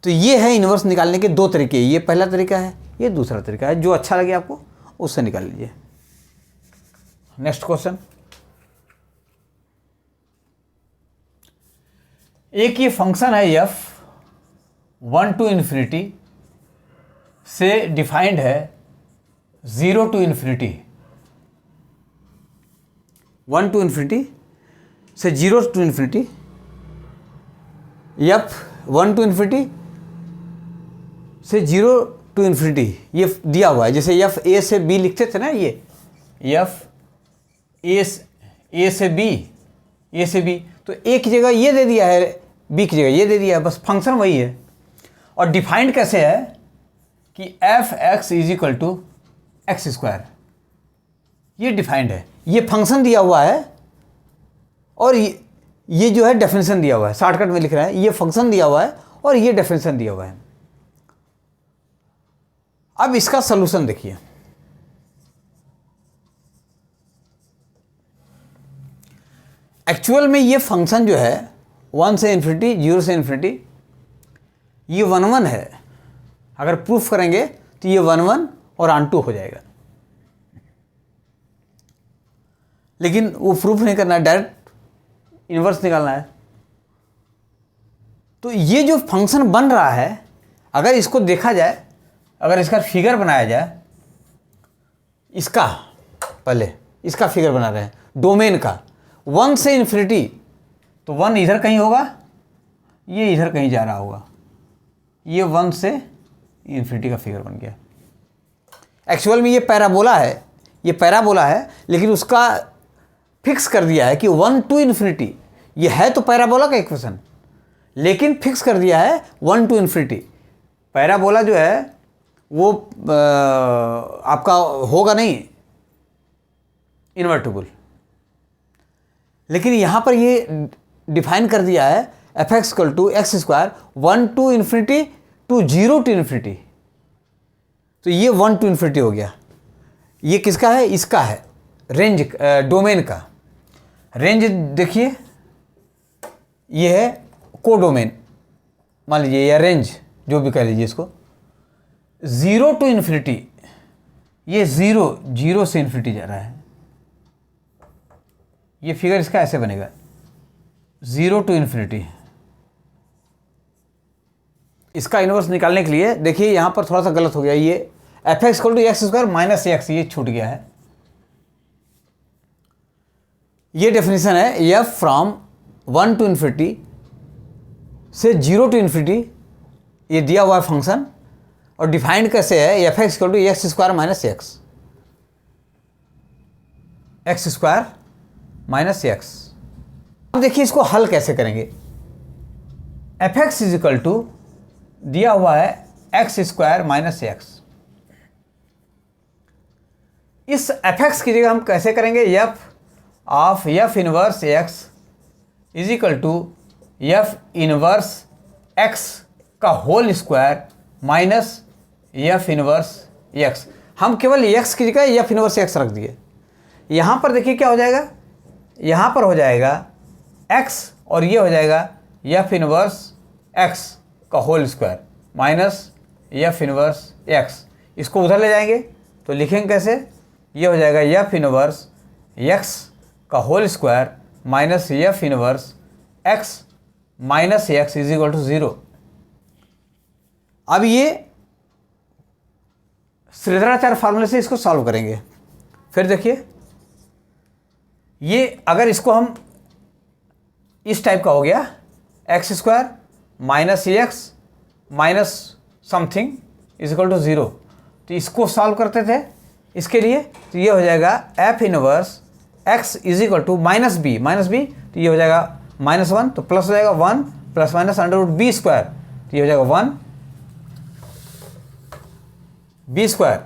तो ये है इन्वर्स निकालने के दो तरीके। ये पहला तरीका है, ये दूसरा तरीका है। जो अच्छा लगे आपको उससे निकाल लीजिए। नेक्स्ट क्वेश्चन, एक ये फंक्शन है एफ 1 to इन्फिनिटी से डिफाइंड है 0 to इन्फिनिटी, 1 to इन्फिनिटी से 0 to infinity, F 1 to infinity से 0 to इन्फिनिटी ये दिया हुआ है। जैसे एफ ए से बी लिखते थे ना, ये एफ ए से बी, तो ए की जगह ये दे दिया है, बी की जगह ये दे दिया है, बस फंक्शन वही है। और डिफाइंड कैसे है कि f x is equal to x square, ये डिफाइंड है। ये फंक्शन दिया हुआ है और ये जो है डेफिनेशन दिया हुआ है। शॉर्टकट में लिख रहा है, ये फंक्शन दिया हुआ है और ये डेफिनेशन दिया हुआ है। अब इसका सलूशन देखिए। एक्चुअल में ये फंक्शन जो है 1 से इन्फिनिटी, 0 से इन्फिनिटी, ये 1 1 है। अगर प्रूफ करेंगे तो ये 1 1 और ऑन 2 हो जाएगा। लेकिन वो प्रूफ नहीं करना है, डायरेक्ट इन्वर्स निकालना है। तो ये जो फंक्शन बन रहा है, अगर इसको देखा जाए, अगर इसका फिगर बनाया जाए, इसका पहले इसका फिगर बना रहे हैं डोमेन का 1 से इन्फिनिटी, तो 1 इधर कहीं होगा, ये इधर कहीं जा रहा होगा। ये 1 से इन्फिनिटी का फिगर बन गया। एक्चुअल में ये पैराबोला है, ये पैराबोला है, लेकिन उसका फिक्स कर दिया है कि 1 to इन्फिनिटी। ये है तो पैराबोला का इक्वेशन, लेकिन फिक्स कर दिया है 1 to इन्फिनिटी। पैराबोला जो है वो आपका होगा नहीं इन्वर्टिबल, लेकिन यहाँ पर ये डिफाइन कर दिया है f x equal to x square 1 to infinity to 0 to infinity. तो ये 1 to इन्फिनिटी हो गया। ये किसका है? इसका है, रेंज डोमेन का। रेंज देखिए, ये है कोडोमेन मान लीजिए, या रेंज जो भी कह लीजिए इसको। 0 to इन्फिनिटी, ये 0 से इन्फिनिटी जा रहा है। ये फिगर इसका ऐसे बनेगा 0 to इन्फिनिटी। इसका इन्वर्स निकालने के लिए देखिए यहाँ पर थोड़ा सा गलत हो गया। ये f x equal to x square minus x, ये छूट गया है। ये डेफिनेशन है एफ फ्रॉम 1 to इन्फिनिटी से 0 to इन्फिनिटी, ये दिया हुआ है फंक्शन। और डिफाइंड कैसे है? F x equal to x square minus x, x square minus x. अब देखिए इसको हल कैसे करेंगे। F x is equal to दिया हुआ है एक्स स्क्वायर माइनस एक्स। इस एफ एक्स की जगह हम कैसे करेंगे? F of f inverse x is equal to f inverse x का whole square minus f inverse x. हम केवल एक्स की जगह एफ इनवर्स एक्स रख दिए। यहाँ पर देखिए क्या हो जाएगा, यहाँ पर हो जाएगा एक्स और ये हो जाएगा एफ इनवर्स एक्स का whole square minus f inverse x. इसको उधर ले जाएंगे तो लिखेंगे कैसे? ये हो जाएगा एफ इनवर्स एक्स का whole square minus f inverse x minus x is equal to 0। अब ये श्रीधराचार्य फार्मूले से इसको सॉल्व करेंगे। फिर देखिए, ये अगर इसको हम इस टाइप का हो गया, x square minus x minus something is equal to 0, तो इसको सॉल्व करते थे इसके लिए, तो ये हो जाएगा f inverse x is equal to minus b, तो ये हो जाएगा -1 तो प्लस हो जाएगा 1 प्लस माइनस √b स्क्वायर, तो ये हो जाएगा 1 b स्क्वायर,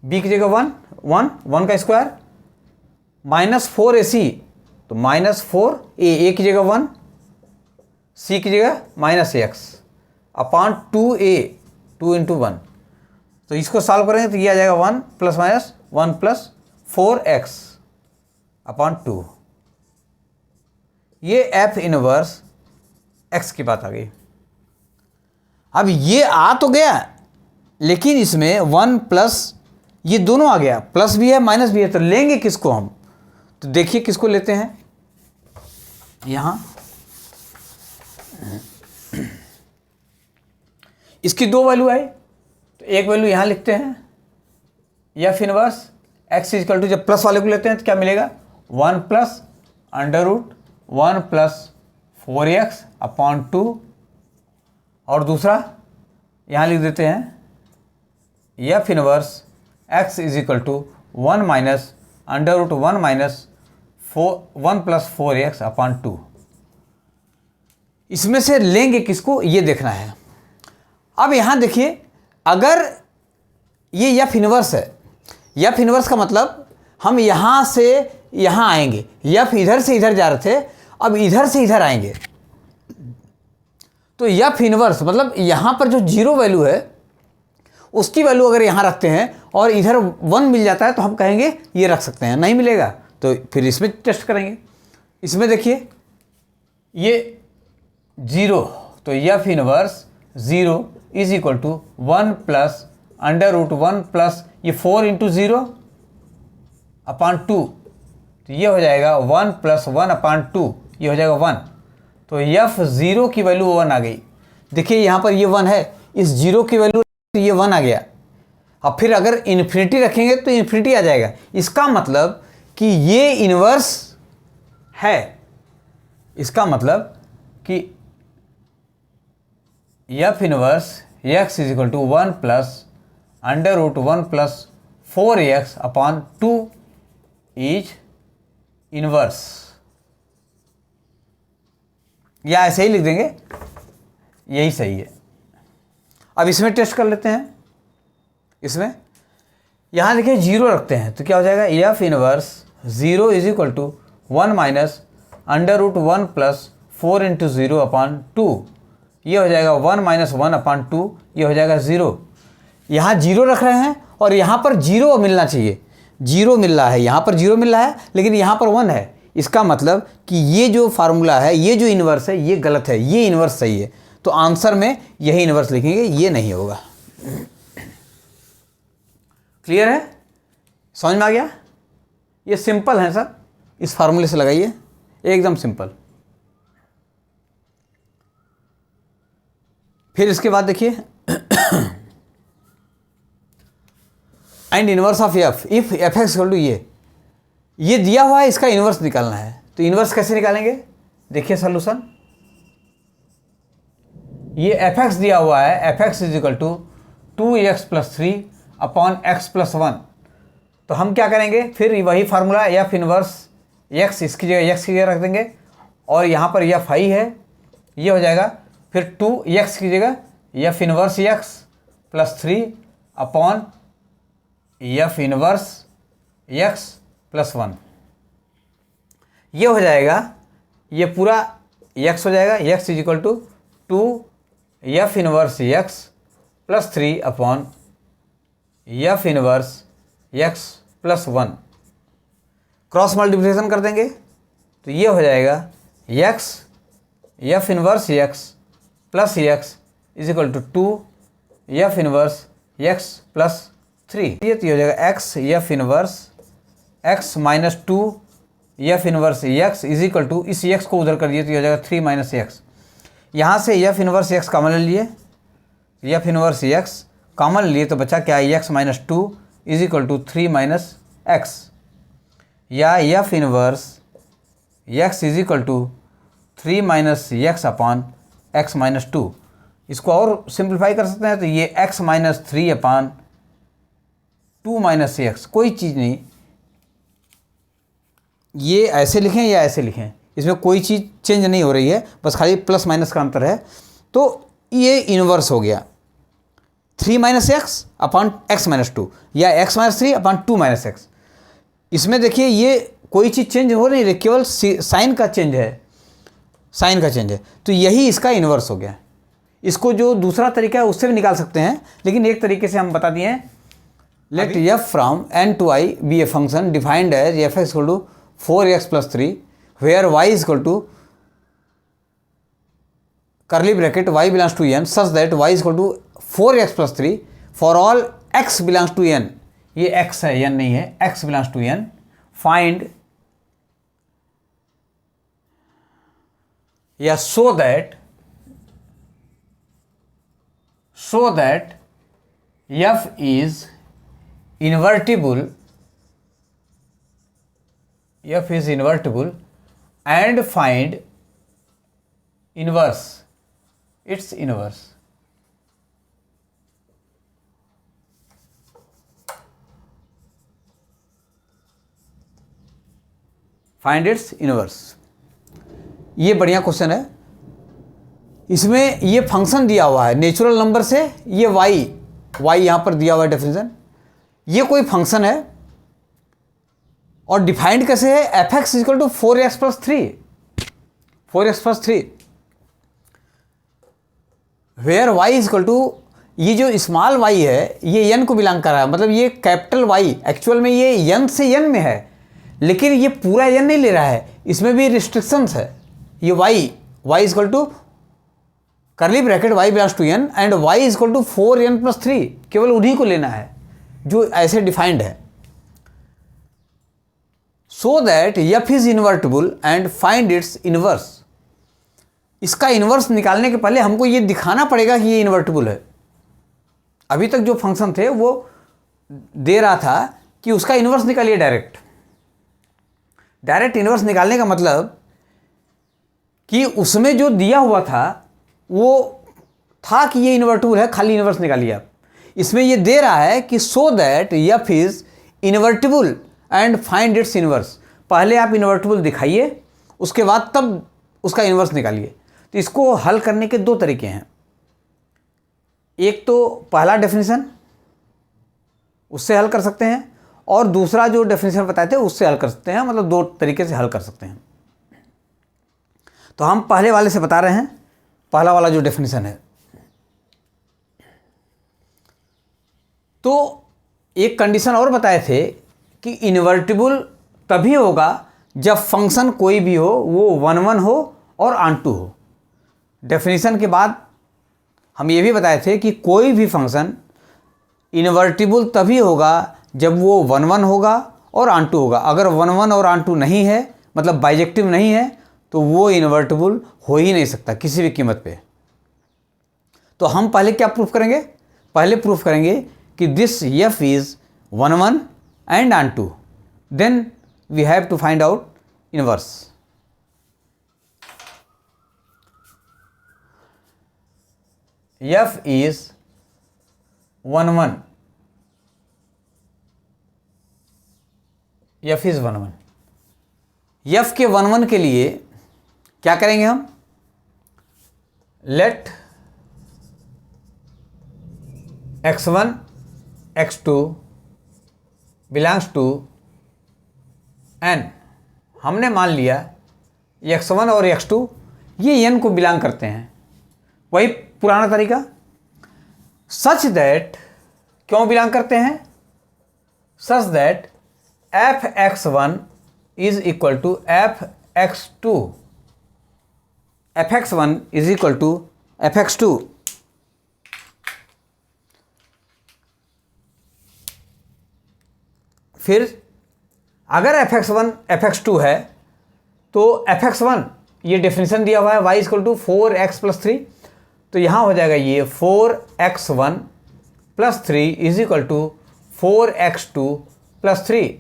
b की जगह 1 का स्क्वायर -4ac, तो -4a की जगह 1, c की जगह -x अपॉन 2a 2 × 1, तो इसको सॉल्व करेंगे तो ये आ जाएगा 1 plus minus 1 plus 4x upon 2। ये f इनवर्स x की बात आ गई। अब ये आ तो गया, लेकिन इसमें 1 प्लस ये दोनों आ गया, प्लस भी है माइनस भी है, तो लेंगे किसको हम? तो देखिए किसको लेते हैं। यहां इसकी दो वैल्यू आई, तो एक वैल्यू यहां लिखते हैं f inverse x equal to, जब प्लस वाले को लेते हैं तो क्या मिलेगा 1 प्लस √1 प्लस 4x अपॉन 2, और दूसरा यहां लिख देते हैं f inverse x is equal to 1 minus √1 minus 1 plus 4x upon 2। इसमें से लेंगे किसको, ये देखना है। अब यहां देखिए, अगर ये f इनवर्स है, f इनवर्स का मतलब हम यहां से यहां आएंगे, f इधर से इधर जा रहे थे, अब इधर से इधर आएंगे, तो f इनवर्स मतलब यहां पर जो जीरो वैल्यू है उसकी वैल्यू अगर यहां रखते हैं और इधर 1 मिल जाता है तो हम कहेंगे ये रख सकते हैं, नहीं मिलेगा तो फिर इसमें टेस्ट करेंगे। इसमें देखिए ये 0, तो f inverse 0 is equal to 1 plus √1 plus ये 4 × 0 अपॉन 2, तो ये हो जाएगा 1 प्लस 1 अपॉन 2, ये हो जाएगा 1, तो f0 की वैल्यू 1 आ गई। देखिए यहाँ पर ये 1 है, इस 0 की वैल्यू तो ये 1 आ गया। अब फिर अगर इन्फिनिटी रखेंगे तो इन्फिनिटी आ जाएगा, इसका मतलब कि ये इन्वर्स है, इसका मतलब कि f inverse x is equal to 1 plus √1 plus 4x upon 2 is inverse, या ऐसे ही लिख देंगे, यही सही है। अब इसमें टेस्ट कर लेते हैं। इसमें यहां देखिए 0 रखते हैं तो क्या हो जाएगा f inverse 0 is equal to 1 minus √1 plus 4 × 0 upon 2, ये हो जाएगा 1 माइनस 1 अपॉन 2, ये हो जाएगा 0। यहाँ 0 रख रहे हैं और यहाँ पर 0 मिलना चाहिए, 0 मिल रहा है, यहाँ पर 0 मिल रहा है, लेकिन यहाँ पर 1 है। इसका मतलब कि ये जो फार्मूला है, ये जो इन्वर्स है, ये गलत है, ये इन्वर्स सही है। तो आंसर में यही इन्वर्स लिखेंगे, ये नहीं होगा। क्लियर है? समझ में आ गया? ये सिंपल है सर, इस फार्मूले से लगाइए, एकदम सिंपल। फिर इसके बाद देखिए and inverse of f if f x equal to ये दिया हुआ है, इसका इनवर्स निकालना है। तो इनवर्स कैसे निकालेंगे? देखिए सॉल्यूशन, ये f x दिया हुआ है, f x is equal to 2x plus 3 upon x plus 1। तो हम क्या करेंगे, फिर वही फार्मूला f इनवर्स x, इसकी जगह x की जगह रख देंगे, और यहाँ पर f i है, ये हो जाएगा फिर 2x की जगह f inverse x plus 3 upon f inverse x plus 1, ये हो जाएगा, ये पूरा x हो जाएगा, x is equal to 2 f inverse x plus 3 upon f inverse x plus 1। Cross multiplication कर देंगे तो ये हो जाएगा x f inverse x plus x is equal to 2 f inverse x plus 3, ये तो हो जाएगा x f inverse x minus 2 f inverse x is equal to, इस x को उधर कर दिए तो ये हो जाएगा 3 माइनस x। यहाँ से f इनवर्स x कॉमन ले लिए, f इनवर्स x कॉमन लिए तो बचा क्या, x minus 2 is equal to 3 minus x, या f inverse x is equal to 3 minus x upon x minus 2। इसको और सिंप्लीफाई कर सकते हैं तो ये x minus 3 upon 2 minus x, कोई चीज़ नहीं, ये ऐसे लिखें या ऐसे लिखें, इसमें कोई चीज़ चेंज नहीं हो रही है, बस खाली प्लस माइनस का अंतर है। तो ये इन्वर्स हो गया 3 minus x upon x minus 2 या x minus 3 upon 2 minus x. इसमें देखिए ये कोई चीज़ चेंज हो नहीं रही, केवल साइन का चेंज है, साइन का चेंज है। तो यही इसका इन्वर्स हो गया। इसको जो दूसरा तरीका है उससे भी निकाल सकते हैं, लेकिन एक तरीके से हम बता दिए हैं। Let f from N to I be a function defined as f x equal to 4x plus 3 where y is equal to curly bracket y belongs to n such that y is equal to 4x plus 3 for all x belongs to n। ये x है, n नहीं है, x belongs to n। find या so that f is invertible and find inverse its inverse। Find its inverse. ये बढ़िया question है। इसमें ये फंक्शन दिया हुआ है नेचुरल नंबर से, ये y यहां पर दिया हुआ है डेफिनेशन। ये कोई फंक्शन है और डिफाइंड कैसे है, f x equal to 4x plus 3 where y is equal to, ये जो स्मॉल y है ये n को बिलोंग कर रहा है, मतलब ये कैपिटल Y एक्चुअल में ये n से n में है, लेकिन ये पूरा n नहीं ले रहा है, इसमें भी रिस्ट्रिक्शंस है। ये y is equal to curly bracket y belongs to n and y is equal to 4n plus 3, केवल उन्हीं को लेना है जो ऐसे डिफाइंड है। So that f is invertible and find its inverse. इसका इन्वर्स निकालने के पहले हमको ये दिखाना पड़ेगा कि ये इन्वर्टिबल है। अभी तक जो फंक्शन थे वो दे रहा था कि उसका इन्वर्स निकालिए डायरेक्ट इन्वर्स निकालने का मतलब कि उसमें जो दिया हुआ था वो था कि ये इन्वर्टिबल है, खाली इन्वर्स निकालिए आप। इसमें ये दे रहा है कि सो that f is invertible and find it's inverse. पहले आप इन्वर्टिबल दिखाइए, उसके बाद तब उसका इन्वर्स निकालिए। तो इसको हल करने के दो तरीके हैं। एक तो पहला डेफिनेशन, उससे हल कर सकते हैं, और दूसरा जो डेफिनेशन बताए थे उससे हल कर सकते हैं। मतलब दो तरीके से हल कर सकते हैं। तो हम पहले वाले से बता रहे हैं, पहला वाला जो डेफिनेशन है। तो एक कंडीशन और बताए थे कि इन्वर्टिबल तभी होगा जब फंक्शन कोई भी हो वो 1 1 हो और ऑनटू हो। डेफिनेशन के बाद हम ये भी बताए थे कि कोई भी फंक्शन इन्वर्टिबल तभी होगा जब वो 1 1 होगा और ऑनटू होगा। अगर 1 1 और ऑनटू नहीं है, मतलब बाइजेक्टिव नहीं है, तो वो इन्वर्टिबल हो ही नहीं सकता किसी भी कीमत पे। तो हम पहले क्या प्रूफ करेंगे? पहले प्रूफ करेंगे कि this f is 1 1 and onto, then we have to find out inverse. F is 1 1, f is 1 1। F के 1 1 के लिए क्या करेंगे हम? Let x1 x2 belongs to n। हमने मान लिया x1 और x2 ये n को बिलोंग करते हैं, वही पुराना तरीका। सच दैट, क्यों बिलोंग करते हैं? Such that f(x1) is equal to f(x2), f(x1) is equal to f(x2). फिर अगर f(x1) f(x2) है तो f(x1) ये डेफिनेशन दिया हुआ है y equal to 4x plus 3, तो यहाँ हो जाएगा ये 4x1 plus 3 is equal to 4x2 plus 3।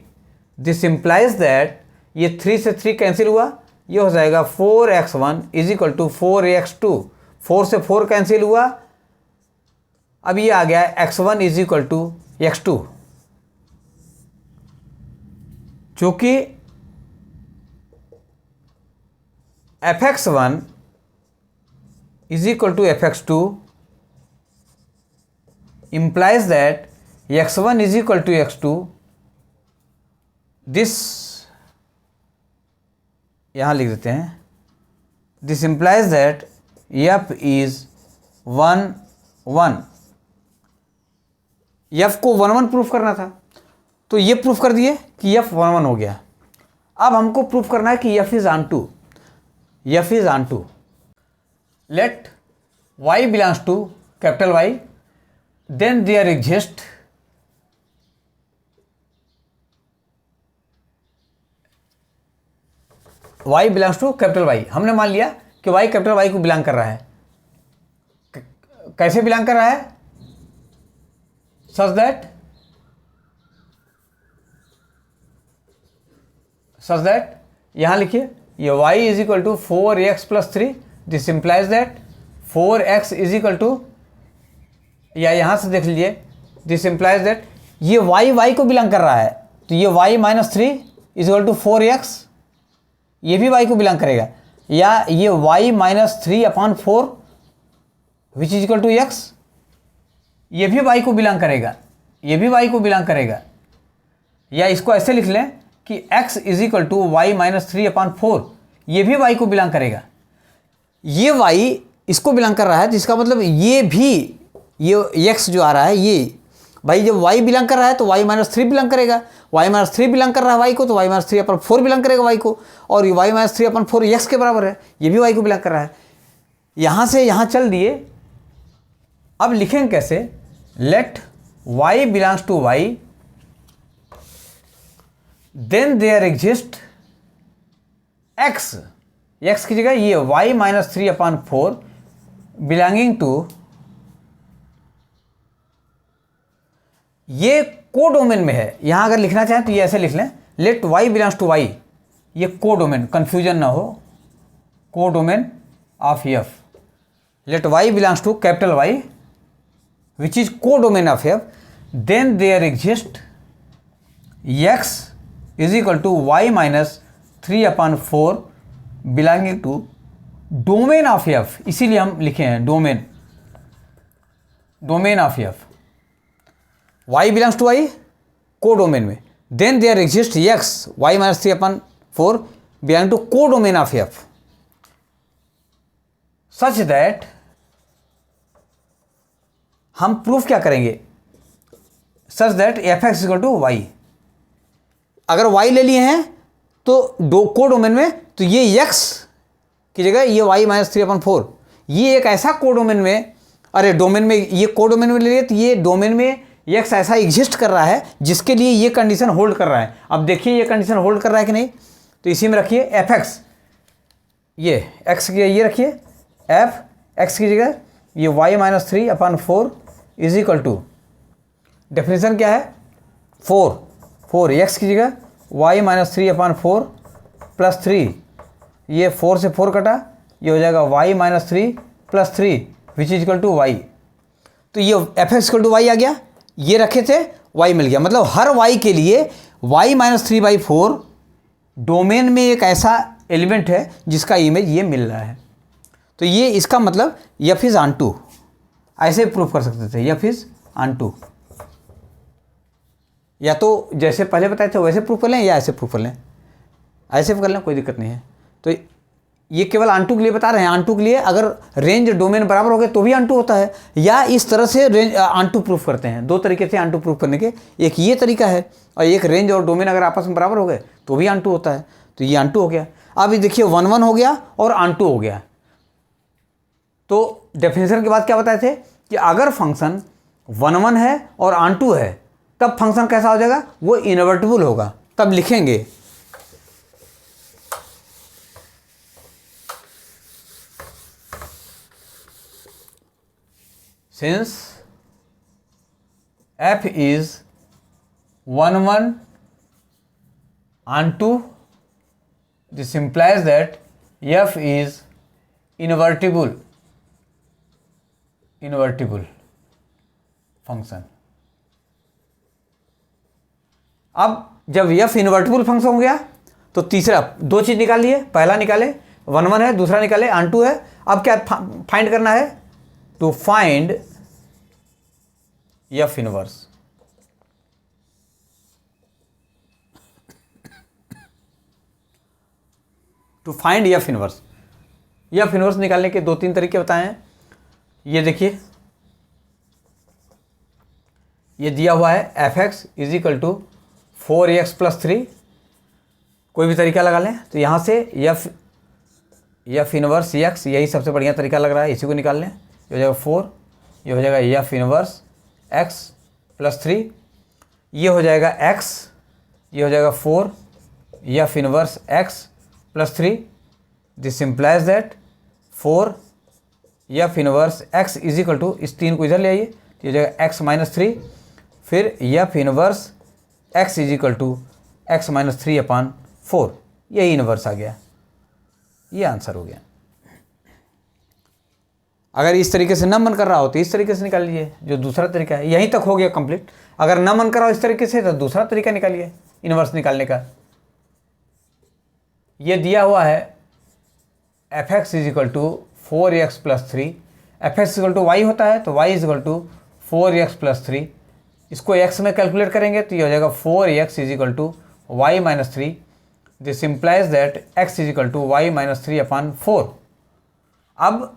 This implies that ये 3 से 3 कैंसिल हुआ, ये हो जाएगा 4x1 is equal to 4x2। 4 से 4 कैंसिल हुआ, अब ये आ गया x1 is equal to x2, जो कि fx1 is equal to fx2 implies that x1 is equal to x2. This यहाँ लिख देते हैं, this implies that f is 1 1. f को 1 1 प्रूफ करना था, तो ये प्रूफ कर दिए कि f 1 1 हो गया. अब हमको प्रूफ करना है कि f is onto. f is onto. Let y belongs to capital Y, then there exists y belongs to capital Y. हमने मान लिया कि y कैपिटल Y को बिलोंग कर रहा है. कैसे बिलोंग कर रहा है? such that यहां लिखिए, ये y is equal to 4x plus 3. This implies that 4x is equal to, या यहां से देख लीजिए, दिस इंप्लाइज दैट ये y को बिलोंग कर रहा है, तो ये y minus 3 is equal to 4x, ये भी y को बिलोंग करेगा. या ये y minus 3 upon 4 which is equal to x, ये भी y को बिलोंग करेगा, ये भी y को बिलोंग करेगा. या इसको ऐसे लिख लें कि x is equal to y minus 3 upon 4, ये भी y को बिलोंग करेगा. ये y इसको बिलोंग कर रहा है, जिसका मतलब ये भी, ये x जो आ रहा है, ये भाई जब y बिलोंग कर रहा है तो y माइनस 3 बिलोंग करेगा. y माइनस 3 बिलोंग कर रहा है y को, तो y माइनस 3 अपॉन 4 बिलोंग करेगा y को, और y माइनस 3 अपॉन 4 x के बराबर है, ये भी y को बिलोंग कर रहा है. यहाँ से यहाँ चल दिए. अब लिखेंगे कैसे? Let y belongs to y, then there exist x. x की जगह ये y minus 3 upon 4 belonging to, ये को डोमेन में है. यहां अगर लिखना चाहें तो ये ऐसे लिख लें, let y belongs to y. ये को डोमेन, कंफ्यूजन ना हो, को domain of f. Let y belongs to capital Y which is को domain of f, then there exist x is equal to y minus 3 upon 4 belonging to domain of f. इसीलिए हम लिखे हैं domain, domain of f. y belongs to y codomain में, then there exist x y minus 3 upon 4 belong to को domain of f, such that हम proof क्या करेंगे? Such that f x equal to y. अगर y ले लिए हैं तो को डोमेन में, तो ये x की जगह ये y माइनस 3 अपॉन 4, ये एक ऐसा को डोमेन में, अरे डोमेन में, ये को डोमेन में ले लिए, तो ये डोमेन में x ऐसा एग्जिस्ट कर रहा है जिसके लिए ये कंडीशन होल्ड कर रहा है. अब देखिए ये कंडीशन होल्ड कर रहा है कि नहीं, तो इसी में रखिए एफ एक्स, ये x की ये रखिए, एफ एक्स की जगह ये y minus 3 upon 4 is equal to, definition क्या है? 4 x की जगह y माइनस 3 अपॉन 4 प्लस 3, ये 4 से 4 कटा, ये हो जाएगा y minus 3 plus 3 which is equal to y. तो ये f x equal to y आ गया, ये रखे थे y मिल गया. मतलब हर y के लिए y माइनस 3/4 डोमेन में एक ऐसा एलिमेंट है जिसका इमेज ये मिल रहा है. तो ये इसका मतलब f इज ऑनटू, ऐसे प्रूफ कर सकते थे, f इज ऑनटू. या तो जैसे पहले बताए थे वैसे प्रूफ कर लें, या ऐसे प्रूफ कर लें, ऐसे कर लें, कोई दिक्कत नहीं है. तो ये केवल ऑनटू के लिए बता रहे हैं. ऑनटू के लिए अगर रेंज डोमेन बराबर हो गए तो भी ऑनटू होता है, या इस तरह से रेंज ऑनटू प्रूफ करते हैं. दो तरीके से ऑनटू प्रूफ करने के, एक ये तरीका है, और एक रेंज और डोमेन अगर आपस में बराबर हो गए तो भी ऑनटू होता है. तो ये ऑनटू हो गया. अब ये देखिए 1 1 हो गया और ऑनटू हो गया. तो डेफिनेशन के बाद क्या बताए थे कि अगर फंक्शन 1 1 है और ऑनटू है, तब फंक्शन कैसा हो जाएगा? वो इनवर्टिबल होगा. तब लिखेंगे since f is 1 1 onto, this implies that f is invertible function. अब जब f इन्वर्टिबल फंक्शन हो गया तो तीसरा दो चीज निकाल लिए. पहला निकाले 1 1 है, दूसरा निकाले ऑन टू है। अब क्या फाइंड करना है, to find f inverse. To find f inverse, f inverse निकालने के 2-3 तरीके बताए हैं। ये देखिए, ये दिया हुआ है f x is equal to 4x + 3, कोई भी तरीका लगा लें। तो यहाँ से एफ इनवर्स एक्स, यही सबसे बढ़िया तरीका लग रहा है, इसी को निकाल लें। ये हो जाएगा 4, ये हो जाएगा एफ इनवर्स एक्स + 3, ये हो जाएगा x, ये हो जाएगा 4 f inverse x + 3। This implies that 4 f inverse x is equal to, इस 3 को इधर ले आइए, ये हो जाएगा x - 3, फिर f inverse x is equal to x - 3/4, यही इनवर्स आ गया, ये आंसर हो गया। अगर इस तरीके से न मन कर रहा हो तो इस तरीके से निकाल लीजिए, जो दूसरा तरीका है। यहीं तक हो गया कंप्लीट। अगर न मन कर रहा हो इस तरीके से तो दूसरा तरीका निकालिए इनवर्स निकालने का। ये दिया हुआ है f x is equal to 4x + 3, f x equal to y होता है, तो y is equal to 4x + 3। इसको x में कैलकुलेट करेंगे तो ये हो जाएगा 4x is equal to y - 3। This implies that x is equal to y - 3/4। अब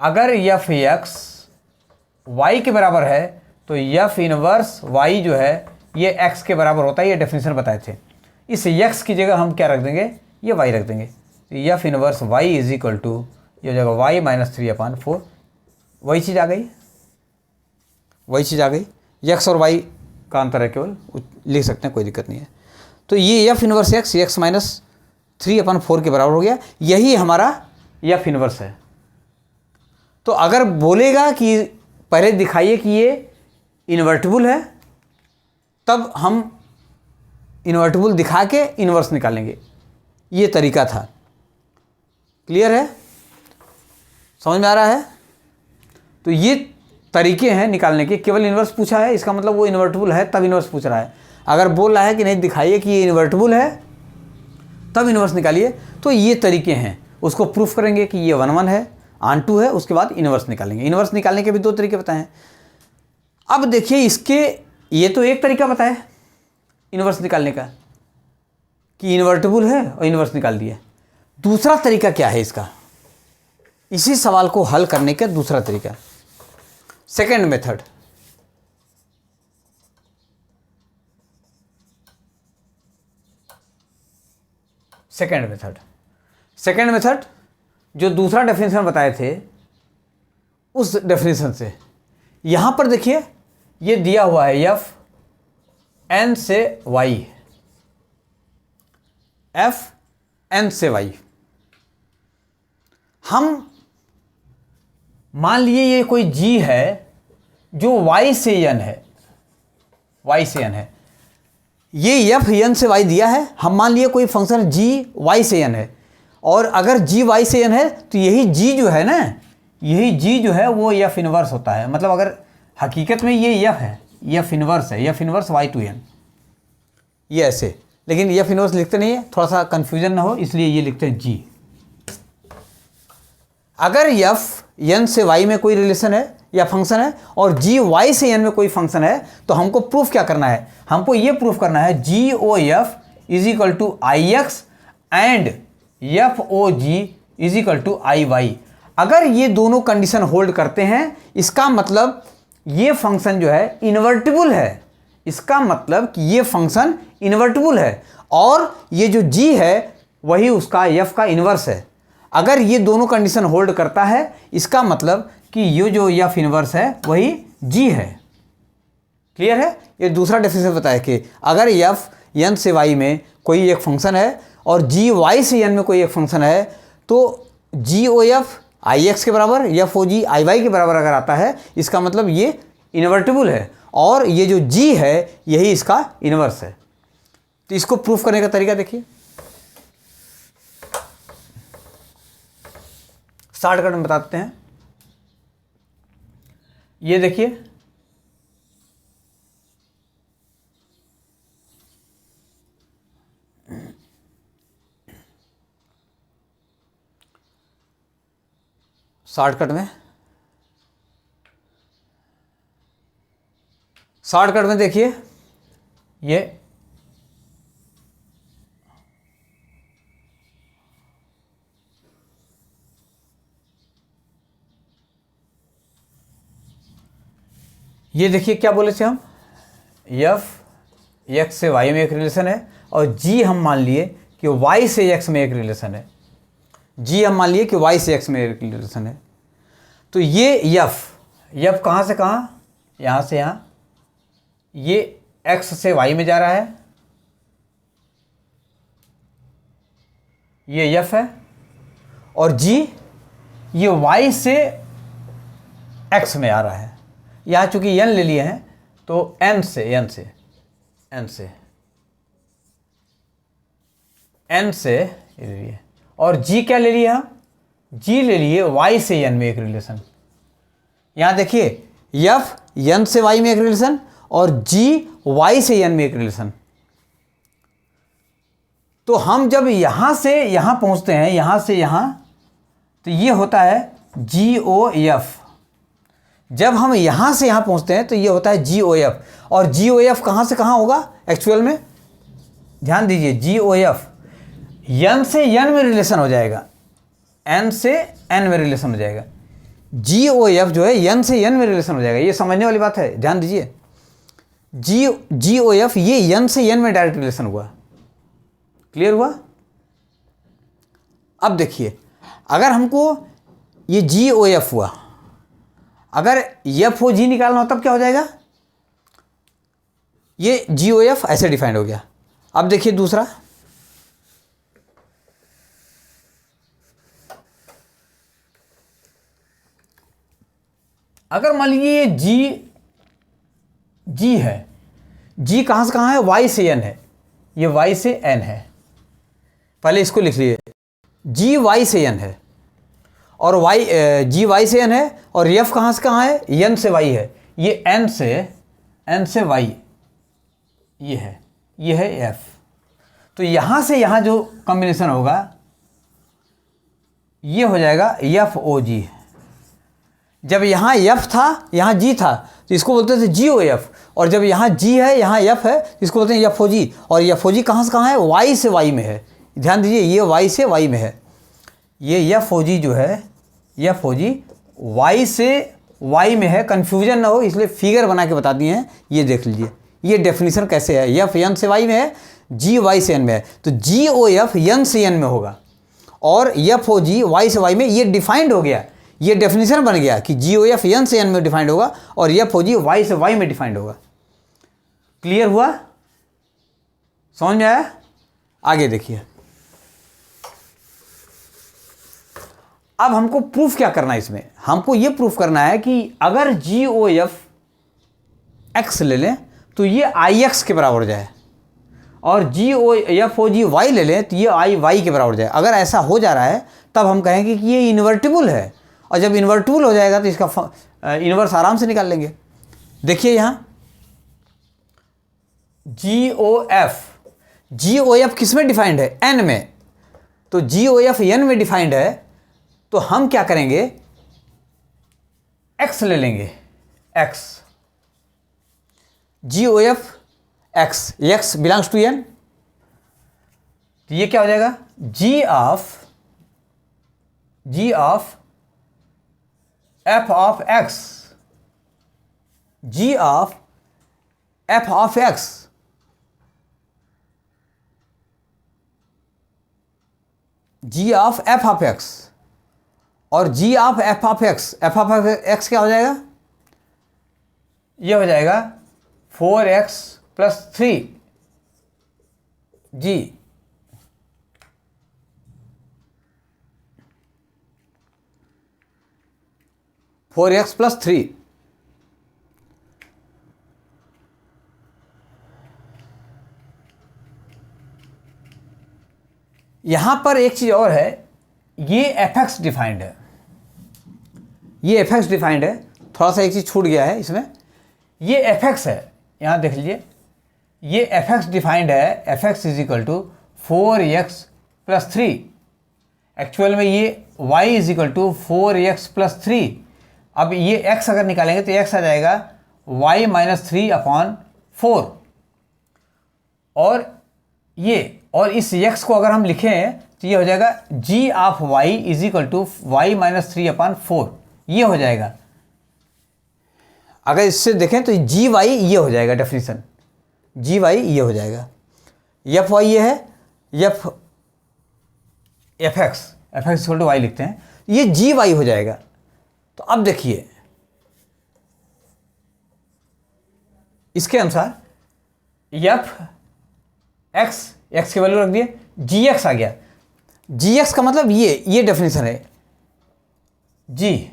अगर एफ एक्स वाई के बराबर है तो एफ इनवर्स वाई जो है ये x के बराबर होता है, ये डेफिनेशन बताए थे। इस x की जगह हम क्या रख देंगे, ये y रख देंगे। तो f inverse y is equal to, ये हो जाएगा y - 3/4। वही चीज़ आ गई, वही चीज़ आ गई। x और y का अंतर है केवल, लिख सकते हैं, कोई दिक्कत नहीं है। तो ये एफ इनवर्स x - 3/4 के बराबर हो गया, यही हमारा एफ इनवर्स है। तो अगर बोलेगा कि पहले दिखाइए कि ये इन्वर्टिबल है, तब हम इन्वर्टिबल दिखा के इन्वर्स निकालेंगे, ये तरीका था। क्लियर है, समझ में आ रहा है? तो ये तरीके हैं निकालने के। केवल इन्वर्स पूछा है, इसका मतलब वो इन्वर्टिबल है तब इन्वर्स पूछ रहा है। अगर बोल रहा है कि नहीं दिखाइए कि ये इन्वर्टिबल है तब इन्वर्स निकालिए, तो ये तरीके हैं। उसको प्रूफ करेंगे कि ये 1 1 है, ऑन टू है, उसके बाद इन्वर्स निकालेंगे। इन्वर्स निकालने के भी 2 तरीके बताए हैं। अब देखिए इसके, ये तो एक तरीका बताया इन्वर्स निकालने का कि इन्वर्टिबल है और इन्वर्स निकाल दिया। दूसरा तरीका क्या है इसका, इसी सवाल को हल करने का दूसरा तरीका, सेकेंड मेथड। सेकेंड मेथड जो दूसरा डेफिनेशन बताए थे उस डेफिनेशन से, यहां पर देखिए ये दिया हुआ है एफ एन से वाई, एफ एन से वाई। हम मान लिए ये कोई जी है जो y से n है, y से n है। ये एफ एन से y दिया है, हम मान लिए कोई फंक्शन g y से n है, और अगर g y से n है तो यही g जो है ना, यही g जो है वो एफ इनवर्स होता है। मतलब अगर हकीकत में ये एफ है, एफ इनवर्स है, f inverse y to n, ये ऐसे। लेकिन एफ इनवर्स लिखते नहीं है, थोड़ा सा कंफ्यूजन ना हो इसलिए ये लिखते हैं g। अगर एफ एन से वाई में कोई रिलेशन है या फंक्शन है और जी वाई से एन में कोई फंक्शन है, तो हमको प्रूफ क्या करना है, हमको ये प्रूफ करना है जी O F is equal to I x and f O ji is equal to I Y. अगर ये दोनों कंडीशन होल्ड करते हैं, इसका मतलब ये फंक्शन जो है इन्वर्टिबल है। इसका मतलब कि ये फंक्शन इन्वर्टिबल है और ये जो जी है वही उसका एफ का इन्वर्स है। अगर ये दोनों कंडीशन होल्ड करता है, इसका मतलब कि ये जो एफ इनवर्स है वही जी है। क्लियर है? ये दूसरा डेफिनेशन बताया कि अगर एफ एन से वाई में कोई एक फंक्शन है और जी वाई से एन में कोई एक फंक्शन है, तो g O F I x के बराबर, एफ ओ जी आई वाई के बराबर अगर आता है, इसका मतलब ये इन्वर्टिबल है और ये जो जी है यही इसका इनवर्स है। तो इसको प्रूफ करने का तरीका देखिए, शॉर्टकट में बताते हैं। ये देखिए, शॉर्टकट में देखिए ये देखिए क्या बोले थे हम, एफ एक्स से वाई में एक रिलेशन है और जी हम मान लिए कि वाई से एक्स में एक रिलेशन है, जी हम मान लिए कि वाई से एक्स में एक रिलेशन है। तो ये एफ कहाँ से कहाँ, यहाँ से यहाँ, ये एक्स से वाई में जा रहा है, ये एफ है, और जी ये वाई से एक्स में आ रहा है। यहाँ चूंकि एन ले लिए हैं तो एन से ले लिए, और जी क्या ले लिए हम, जी ले लिए वाई से एन में एक रिलेशन। यहाँ देखिए एफ एन से वाई में एक रिलेशन और जी वाई से एन में एक रिलेशन। तो हम जब यहाँ से यहाँ पहुँचते हैं, यहाँ से यहाँ, तो ये होता है जी ओ एफ। जब हम यहाँ से यहाँ पहुँचते हैं तो ये होता है जी ओ एफ। और जी ओ एफ कहाँ से कहाँ होगा एक्चुअल में, ध्यान दीजिए, जी ओ एफ एन से एन में रिलेशन हो जाएगा, एन से एन में रिलेशन हो जाएगा। जी ओ एफ जो है एन से एन में रिलेशन हो जाएगा, ये समझने वाली बात है, ध्यान दीजिए। जी ओ एफ ये एन से एन में डायरेक्ट रिलेशन हुआ, क्लियर हुआ। अब देखिए अगर हमको ये जी ओ एफ हुआ, अगर एफ ओ जी निकालना हो तब क्या हो जाएगा, ये जी ओ एफ ऐसे डिफाइंड हो गया। अब देखिए दूसरा, अगर मान लीजिए ये जी है, जी कहाँ से कहाँ है, वाई से एन है, ये वाई से एन है, पहले इसको लिख लीजिए, जी वाई से एन है और वाई जी वाई से एन है, और एफ कहाँ से कहाँ है, एन से वाई है, ये एन से वाई, ये है एफ। तो यहाँ से यहाँ जो कॉम्बिनेशन होगा ये हो जाएगा एफ ओ जी। जब यहाँ एफ था यहाँ जी था तो इसको बोलते थे जी ओ एफ, और जब यहाँ जी है यहाँ एफ है तो इसको बोलते हैं एफ ओ जी। और एफ ओ जी कहाँ से कहाँ है, वाई से वाई में है, ध्यान दीजिए, ये वाई से वाई में है। ये एफ ओ जी जो है, एफ ओ जी वाई से वाई में है, कन्फ्यूजन ना हो इसलिए फिगर बना के बता दिए हैं, ये देख लीजिए ये डेफिनेशन कैसे है। एफ एन से वाई में है, जी वाई से एन में है, तो जी ओ एफ एन से एन में होगा और एफ ओ जी वाई से वाई में। ये डिफाइंड हो गया, ये डेफिनेशन बन गया कि जी ओ एफ एन से एन में डिफाइंड होगा और एफ ओ जी वाई से वाई में डिफाइंड होगा। क्लियर हुआ, समझ में आया। आगे देखिए, अब हमको प्रूफ क्या करना है इसमें, हमको ये प्रूफ करना है कि अगर जी ओ एफ एक्स ले लें तो ये आई एक्स के बराबर हो जाए, और जी ओ एफ ओ जी वाई ले लें तो ये आई वाई के बराबर हो जाए। अगर ऐसा हो जा रहा है तब हम कहेंगे कि ये इन्वर्टिबल है, और जब इन्वर्टिबल हो जाएगा तो इसका इन्वर्स आराम से निकाल लेंगे। देखिए यहाँ जी ओ एफ किस में डिफाइंड है, एन में, तो जी ओ एफ एन में डिफाइंड है, तो हम क्या करेंगे, एक्स ले लेंगे, x, g O f x belongs to n, तो ये क्या हो जाएगा, g of f of x, g of f of x, g of f of x और g of f of x, f of x क्या हो जाएगा, ये हो जाएगा 4x + 3 जी, फोर एक्स प्लस 3। यहां पर एक चीज और है, ये एफ एक्स डिफाइंड है, ये एफ एक्स डिफाइंड है, थोड़ा सा एक चीज छूट गया है इसमें, ये एफ एक्स है, यहां देख लीजिए, ये एफ एक्स डिफाइंड है, f x is equal to 4x + 3। Actual में ये y is equal to 4x plus 3। अब ये x अगर निकालेंगे तो x आ जाएगा y माइनस 3/4। और इस x को अगर हम लिखें तो ये हो जाएगा g of y is equal to y minus 3/4। ये हो जाएगा, अगर इससे देखें तो जी वाई ये हो जाएगा डेफिनेशन, जी वाई ये हो जाएगा, एफ वाई ये है, f x equal to y लिखते हैं, ये जी वाई हो जाएगा। तो अब देखिए इसके अनुसार एफ एक्स की वैल्यू रख दिए, जी एक्स आ गया। जी एक्स का मतलब ये डेफिनेशन है जी।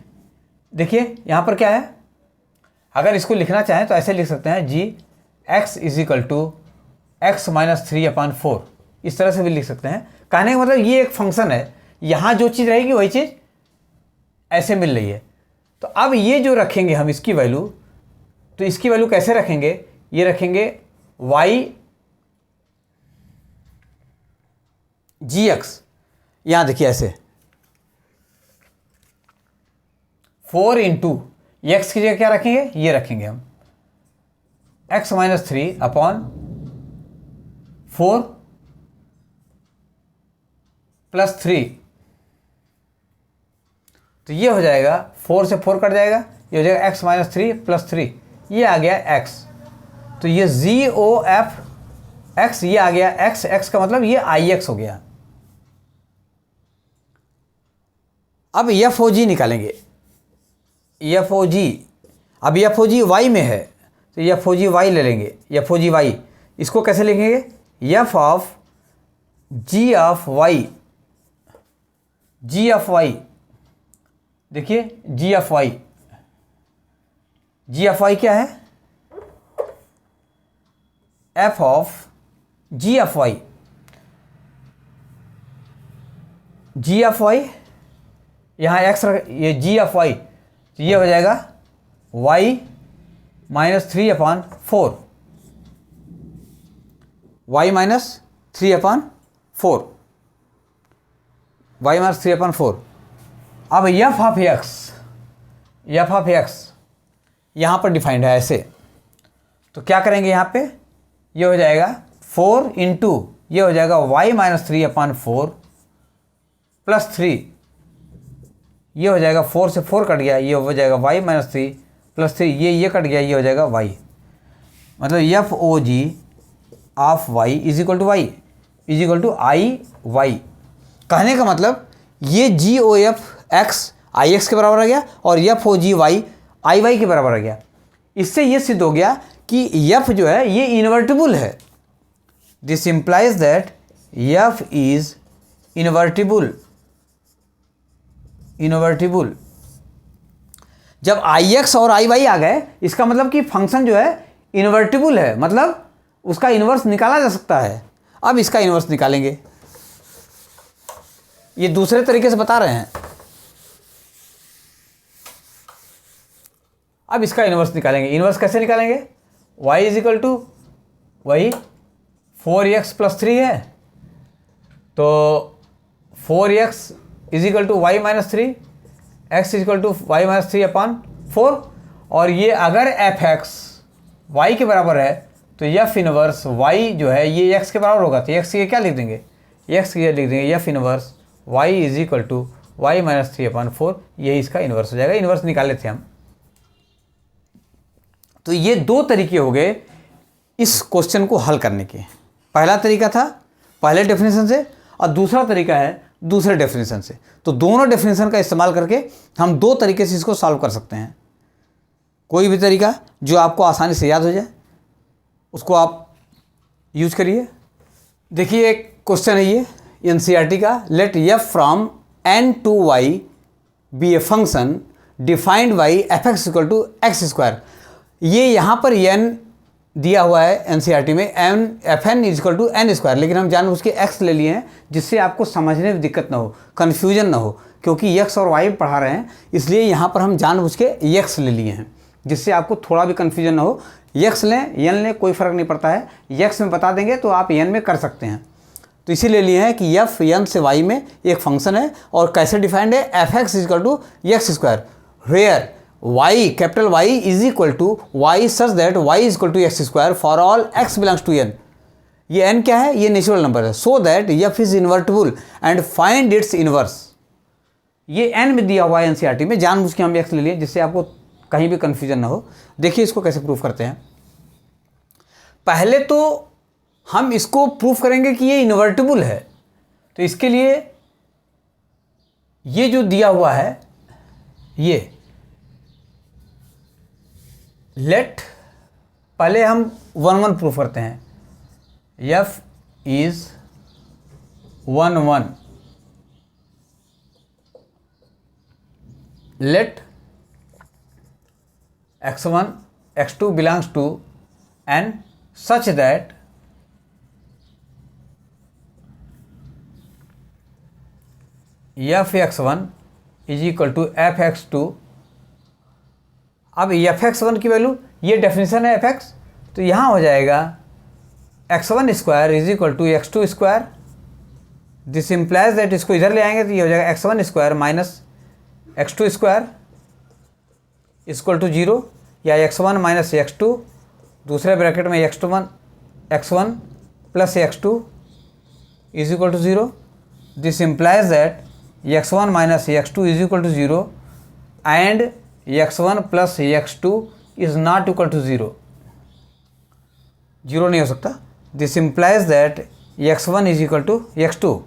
देखिए यहाँ पर क्या है, अगर इसको लिखना चाहें तो ऐसे लिख सकते हैं g x is equal to x minus 3/4, इस तरह से भी लिख सकते हैं। कहने का मतलब ये एक फंक्शन है, यहाँ जो चीज़ रहेगी वही चीज़ ऐसे मिल रही है। तो अब ये जो रखेंगे हम इसकी वैल्यू, तो इसकी वैल्यू कैसे रखेंगे, ये रखेंगे y जी एक्स, यहाँ देखिए ऐसे 4 इंटू एक्स की जगह क्या रखेंगे, ये रखेंगे हम x माइनस 3/4 प्लस 3। तो ये हो जाएगा 4 से 4 कट जाएगा, ये हो जाएगा x माइनस 3 प्लस 3, ये आ गया x। तो ये ZOF x ये आ गया x का मतलब ये IX हो गया। अब FOG निकालेंगे, FOG, अब FOG y में है तो FOG y ले लेंगे, FOG y इसको कैसे लिखेंगे, f of g of y, g of y, देखिए g of y, g of y क्या है, f of g of y, g of y यहाँ x रख, ये g ऑफ y, तो ये हो जाएगा y minus 3/4, y minus 3/4, y minus 3/4। अब f ऑफ x यहाँ पर डिफाइंड है ऐसे, तो क्या करेंगे यहाँ पे, ये हो जाएगा 4 इंटू ये हो जाएगा y माइनस 3/4 प्लस 3, ये हो जाएगा 4 से 4 कट गया, ये हो जाएगा y माइनस 3 प्लस 3, ये कट गया, ये हो जाएगा y। मतलब FOG of y is equal to y is equal to IY। कहने का मतलब ये GOF x IX के बराबर आ गया और FOG y IY के बराबर आ गया। इससे ये सिद्ध हो गया कि f जो है ये इन्वर्टिबल है। This implies that f is invertible. जब IX और IY आ गए इसका मतलब कि फंक्शन जो है इन्वर्टिबल है, मतलब उसका इन्वर्स निकाला जा सकता है। अब इसका इन्वर्स निकालेंगे, ये दूसरे तरीके से बता रहे हैं। अब इसका इन्वर्स निकालेंगे, इन्वर्स कैसे निकालेंगे, y इज इक्वल टू वही 4x प्लस 3 है, तो 4x is equal to y minus 3, x is equal to y minus 3/4, और ये अगर एफ एक्स वाई के बराबर है तो एफ इनवर्स वाई जो है ये एक्स के बराबर होगा, तो एक्स के क्या लिख देंगे, एक्स के लिख देंगे f inverse y is equal to y minus 3/4, यही इसका इन्वर्स हो जाएगा। इन्वर्स निकाले थे हम। तो ये दो तरीके हो गए इस क्वेश्चन को हल करने के। पहला तरीका था पहले डेफिनेशन से और दूसरा तरीका है दूसरे डेफिनेशन से। तो दोनों डेफिनेशन का इस्तेमाल करके हम दो तरीके से इसको सॉल्व कर सकते हैं। कोई भी तरीका जो आपको आसानी से याद हो जाए उसको आप यूज करिए। देखिए एक क्वेश्चन है ये एनसीईआरटी का, let f from n to y be a function defined by f x equal to x square. ये यहाँ पर n दिया हुआ है एनसीईआरटी में, f n is equal to n square, लेकिन हम जानबूझ के x ले लिए हैं जिससे आपको समझने में दिक्कत ना हो, कन्फ्यूजन ना हो, क्योंकि x और y पढ़ा रहे हैं इसलिए यहाँ पर हम जानबूझ के x ले लिए हैं जिससे आपको थोड़ा भी कन्फ्यूजन ना हो। x लें n लें कोई फ़र्क नहीं पड़ता है, x में बता देंगे तो आप n में कर सकते हैं। तो इसीलिए लिए हैं कि एफ एन से वाई में एक फंक्शन है और कैसे डिफाइंड है, f x is equal to x square, where y capital y is equal to y such that y is equal to x square for all x belongs to n. ये n क्या है, ये natural number है, so that f is invertible and find its inverse. ये n में दिया हुआ है एनसीईआरटी में, जानबूझ के हम एक्स ले लिए जिससे आपको कहीं भी कन्फ्यूजन ना हो। देखिए इसको कैसे प्रूफ करते हैं। पहले तो हम इसको प्रूफ करेंगे कि ये इन्वर्टिबल है, तो इसके लिए ये जो दिया हुआ है ये लेट, पहले हम 1 1 प्रूफ करते हैं, F is 1 1 let x1 x2 belongs to n such that f x1 is equal to f x2। अब f x1 की वैल्यू, ये डेफिनेशन है f x, तो यहाँ हो जाएगा x1 square is equal to x2 square. This implies that, इसको इधर ले आएंगे तो ये हो जाएगा x1 square minus x2 square equal to 0, या x1 माइनस x2, दूसरे ब्रैकेट में x1 plus x2 is equal to 0। This implies that x1 minus x2 is equal to 0 and x1 plus x2 is not equal to 0। 0 नहीं हो सकता। This implies that x1 is equal to x2।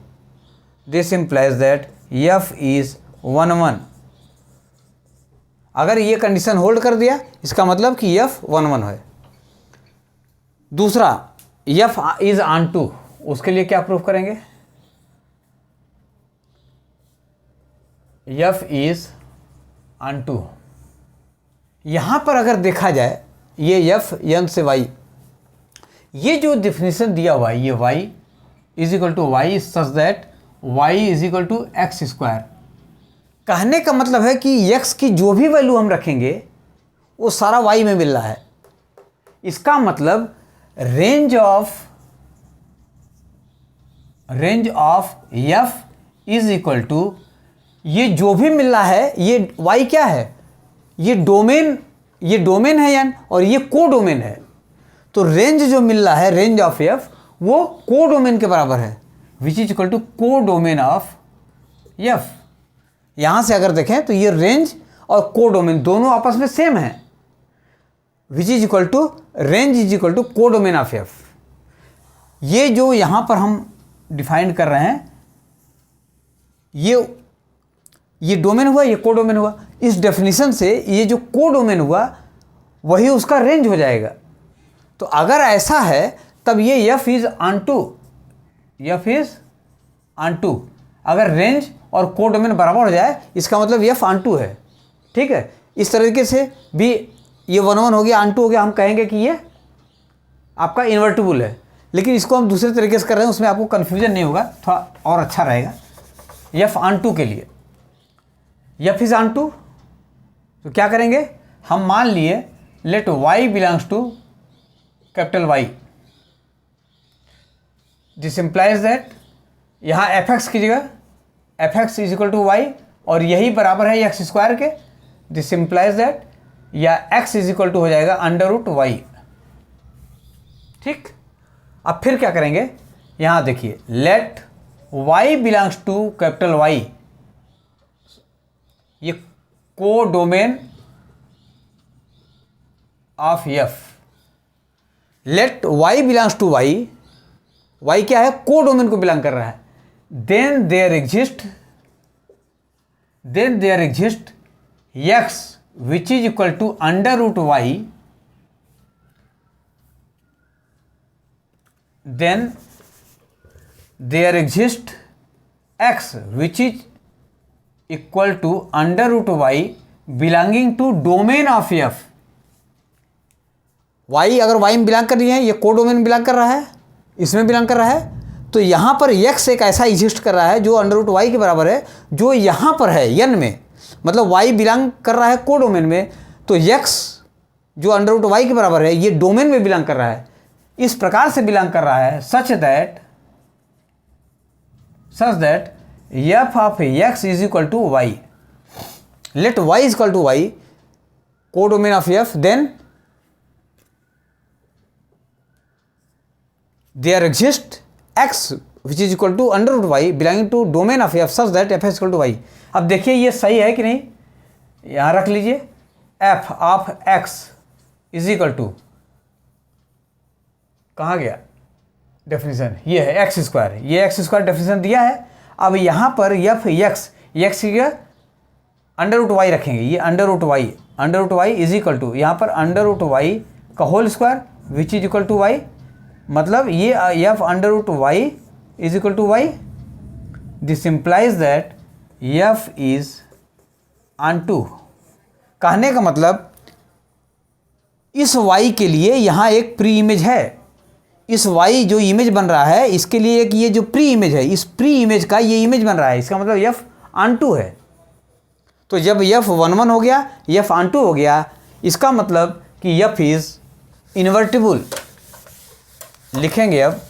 This implies that f is 1 1। अगर ये condition hold कर दिया इसका मतलब कि f 1 1 है। दूसरा f इज ऑन टू, उसके लिए क्या प्रूफ करेंगे, f इज ऑन टू। यहाँ पर अगर देखा जाए ये f n से y, ये जो डिफिनेशन दिया हुआ है, ये y is equal to y such that y is equal to x square. कहने का मतलब है कि x की जो भी वैल्यू हम रखेंगे वो सारा y में मिल रहा है। इसका मतलब range of f is equal to, ये जो भी मिल रहा है ये y क्या है, ये डोमेन है n और ये को डोमेन है। तो रेंज जो मिल रहा है, रेंज ऑफ f, वो को डोमेन के बराबर है, विच इज इक्वल टू को डोमेन ऑफ f। यहाँ से अगर देखें तो ये रेंज और को डोमेन दोनों आपस में सेम है, which is equal to range is equal to को डोमेन ऑफ f। ये जो यहाँ पर हम डिफाइन कर रहे हैं, ये डोमेन हुआ, ये को डोमेन हुआ। इस डेफिनेशन से ये जो को डोमेन हुआ वही उसका रेंज हो जाएगा। तो अगर ऐसा है तब ये f इज ऑन टू, अगर रेंज और को डोमेन बराबर हो जाए इसका मतलब f ऑन टू है। ठीक है, इस तरीके से भी ये 1 1 हो गया, ऑन टू हो गया, हम कहेंगे कि ये आपका इन्वर्टिबल है। लेकिन इसको हम दूसरे तरीके से कर रहे हैं, उसमें आपको कन्फ्यूजन नहीं होगा, थोड़ा और अच्छा रहेगा। f ऑन टू के लिए f इज ऑन टू, तो क्या करेंगे, हम मान लिए let y belongs to capital Y। This implies that यहाँ fx की जगह fx is equal to y और यही बराबर है एक्स स्क्वायर के। दिस इम्प्लाइज दैट या x इज इक्वल टू हो जाएगा अंडर रूट y। ठीक, अब फिर क्या करेंगे, यहाँ देखिए let y belongs to capital Y, ये को domain of f। Let y belongs to y, y क्या है, को डोमेन को बिलोंग कर रहा है। Then there exist x which is equal to under root y, then there exist x which is equal to under root y belonging to domain of f। y अगर y में belong कर रही है, ये को डोमेन बिलोंग कर रहा है, इसमें बिलोंग कर रहा है, तो यहाँ पर x एक ऐसा एग्जिस्ट कर रहा है जो अंडर रूट y के बराबर है, जो यहाँ पर है n में, मतलब y बिलोंग कर रहा है को डोमेन में, तो x जो अंडर रूट y के बराबर है ये डोमेन में बिलोंग कर रहा है। इस प्रकार से बिलोंग कर रहा है such that such that f of x is equal to y, let y is equal to y, codomain of f, then there exist x which is equal to under root y belonging to domain of f such that f is equal to y। अब देखिए ये सही है कि नहीं, यहाँ रख लीजिए f of x is equal to, कहाँ गया डेफिनेशन, ये है एक्स स्क्वायर, ये एक्स स्क्वायर डेफिनेशन दिया है। अब यहाँ पर एफ एक्स का अंडर रूट वाई रखेंगे, ये under root y is equal to, यहाँ पर अंडर रूट वाई का whole square which is equal to y, मतलब ये f under root y is equal to y. This implies that f is onto. कहने का मतलब इस Y के लिए यहाँ एक प्री इमेज है, इस वाई जो इमेज बन रहा है इसके लिए एक ये जो प्री इमेज है, इस प्री इमेज का ये इमेज बन रहा है, इसका मतलब एफ ऑन टू है। तो जब एफ 1 1 हो गया, एफ ऑन टू हो गया, इसका मतलब कि एफ इज इन्वर्टिबल। लिखेंगे अब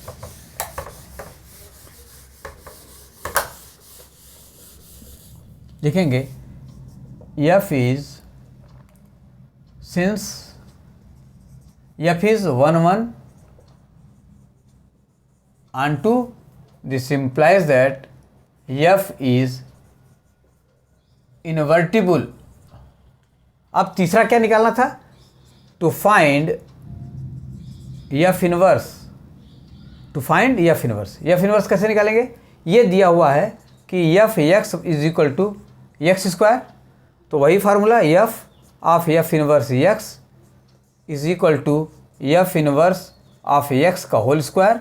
f is, since f is 1 1 onto, this implies that f is invertible. अब तीसरा क्या निकालना था, to find f inverse, f inverse कैसे निकालेंगे, ये दिया हुआ है कि f x is equal to x square, तो वही formula f of f inverse x is equal to f inverse of x का होल स्क्वायर।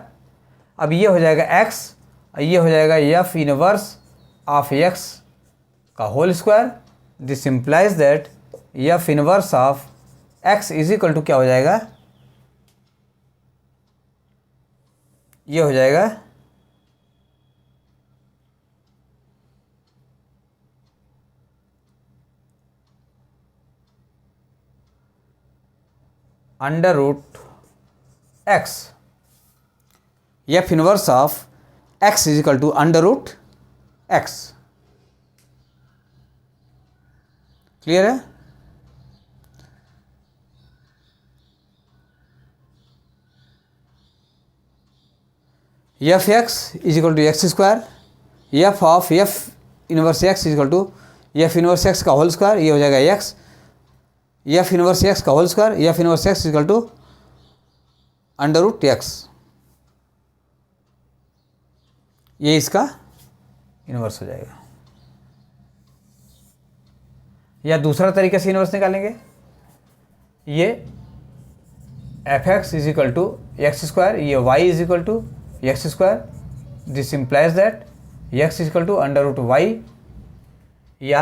अब ये हो जाएगा एक्स, ये हो जाएगा एफ इनवर्स ऑफ एक्स का whole square. This implies that f inverse of x is equal to क्या हो जाएगा, ये हो जाएगा under root x, f inverse of x is equal to under root x. Clear है? F x is equal to x square, f of f inverse x is equal to f inverse x का whole square, ये हो जाएगा x, f inverse x का whole square, F inverse x is equal to under root x, ये इसका inverse हो जाएगा। या दूसरा तरीके से इनवर्स निकालेंगे, ये f x is equal to x square, ये y is equal to x square. This implies that x is equal to under root y, या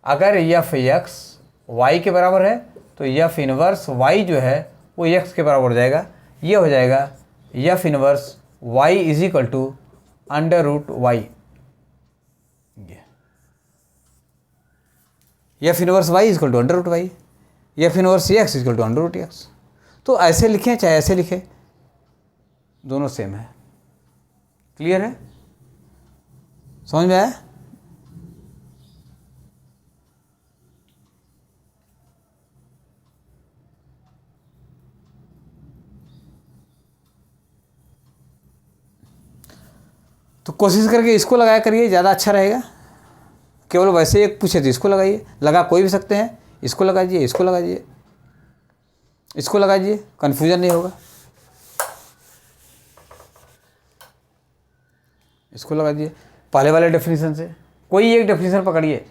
अगर एफ एक्स वाई के बराबर है तो एफ इनवर्स वाई जो है वो एक्स के बराबर हो जाएगा, ये हो जाएगा f inverse y is equal to under root y. F inverse y is equal to under root y, f inverse x is equal to under root x. तो ऐसे लिखें चाहे ऐसे लिखें, दोनों सेम है। क्लियर है? समझ में आया? तो कोशिश करके इसको लगाया करिए, ज़्यादा अच्छा रहेगा। केवल वैसे एक पूछे तो इसको लगाइए, लगा कोई भी सकते हैं, इसको लगाइए, इसको लगाइए, इसको लगाइए, कन्फ्यूजन नहीं होगा। इसको लगा दिए पहले वाले डेफिनेशन से, कोई एक डेफिनेशन पकड़िए,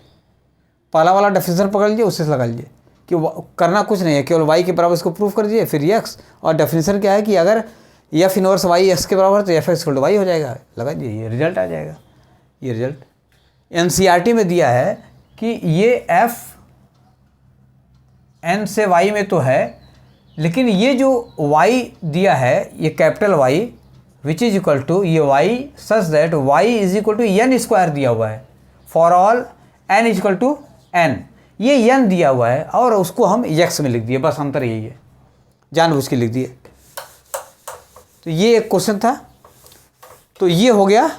पहला वाला डेफिनेशन पकड़ लीजिए, उससे लगा लीजिए कि करना कुछ नहीं है, केवल वाई के बराबर इसको प्रूफ कर दीजिए, फिर एक्स, और डेफिनेशन क्या है कि अगर एफ इनवर्स वाई एक्स के बराबर तो f x equal to Y हो जाएगा, लगा दीजिए, ये रिजल्ट आ जाएगा। ये रिजल्ट एनसीईआरटी में दिया है कि ये एफ एन से वाई में तो है, लेकिन ये जो वाई दिया है ये capital y which is equal to ये y such that y is equal to n square दिया हुआ है, for all n is equal to n, ये एन दिया हुआ है और उसको हम एक्स में लिख दिए, बस अंतर यही है, जानबूझ के लिख दिए। तो ये एक क्वेश्चन था। तो ये हो गया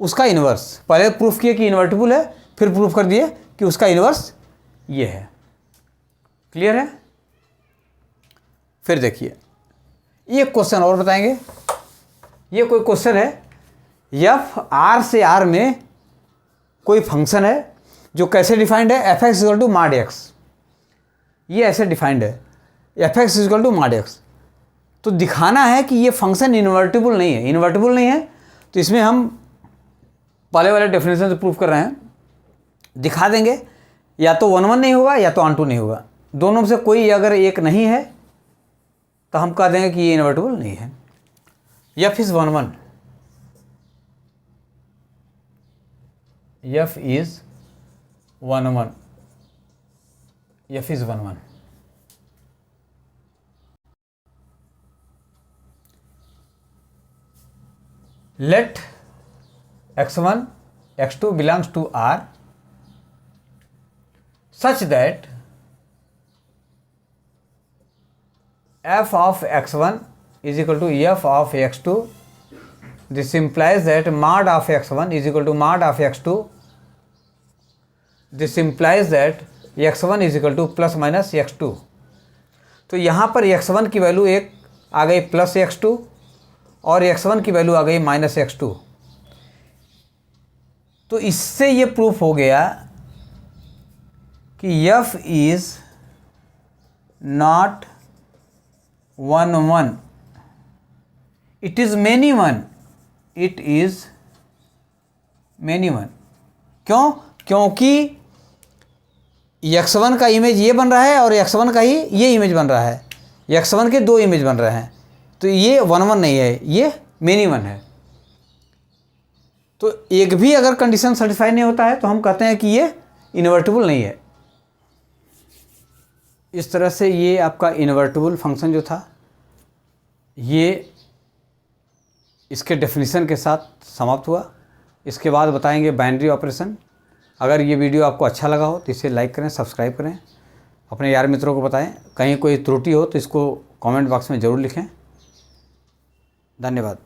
उसका इन्वर्स। पहले प्रूफ किए कि इन्वर्टिबल है, फिर प्रूफ कर दिए कि उसका इन्वर्स ये है। क्लियर है? फिर देखिए ये क्वेश्चन और बताएंगे। ये कोई क्वेश्चन है, एफ आर से आर में कोई फंक्शन है जो कैसे डिफाइंड है, f x equal to mod x. ये ऐसे डिफाइंड है, f x equal to mod x. तो दिखाना है कि ये फंक्शन इन्वर्टिबल नहीं है। इन्वर्टिबल नहीं है तो इसमें हम पहले वाले डेफिनेशन से प्रूफ कर रहे हैं, दिखा देंगे या तो 1 1 नहीं होगा या तो 1 2 नहीं होगा। दोनों में से कोई अगर एक नहीं है तो हम कह देंगे कि ये इन्वर्टिबल नहीं है। F is 1 1, f is 1 1, f is 1 1। let x1 x2 belongs to R such that f of x1 is equal to f of x2. This implies that mod of x1 is equal to mod of x2. This implies that x1 is equal to plus minus x2. तो यहाँ पर x1 की value एक आ गई plus x2 और x1 की value आ गई minus x2। तो इससे ये प्रूफ हो गया कि f is not 1 1, it is many one, it is many one. क्यों? क्योंकि x1 का इमेज ये बन रहा है और x1 का ही ये इमेज बन रहा है। x1 के दो इमेज बन रहे हैं, तो ये 1 1 नहीं है, ये मेनी वन है। तो एक भी अगर कंडीशन सेटिस्फाई नहीं होता है तो हम कहते हैं कि ये इन्वर्टिबल नहीं है। इस तरह से ये आपका इन्वर्टिबल फंक्शन जो था ये इसके डेफिनेशन के साथ समाप्त हुआ। इसके बाद बताएंगे बाइनरी ऑपरेशन। अगर ये वीडियो आपको अच्छा लगा हो तो इसे लाइक करें, सब्सक्राइब करें, अपने यार मित्रों को बताएं। कहीं कोई त्रुटि हो तो इसको कमेंट बॉक्स में ज़रूर लिखें। धन्यवाद।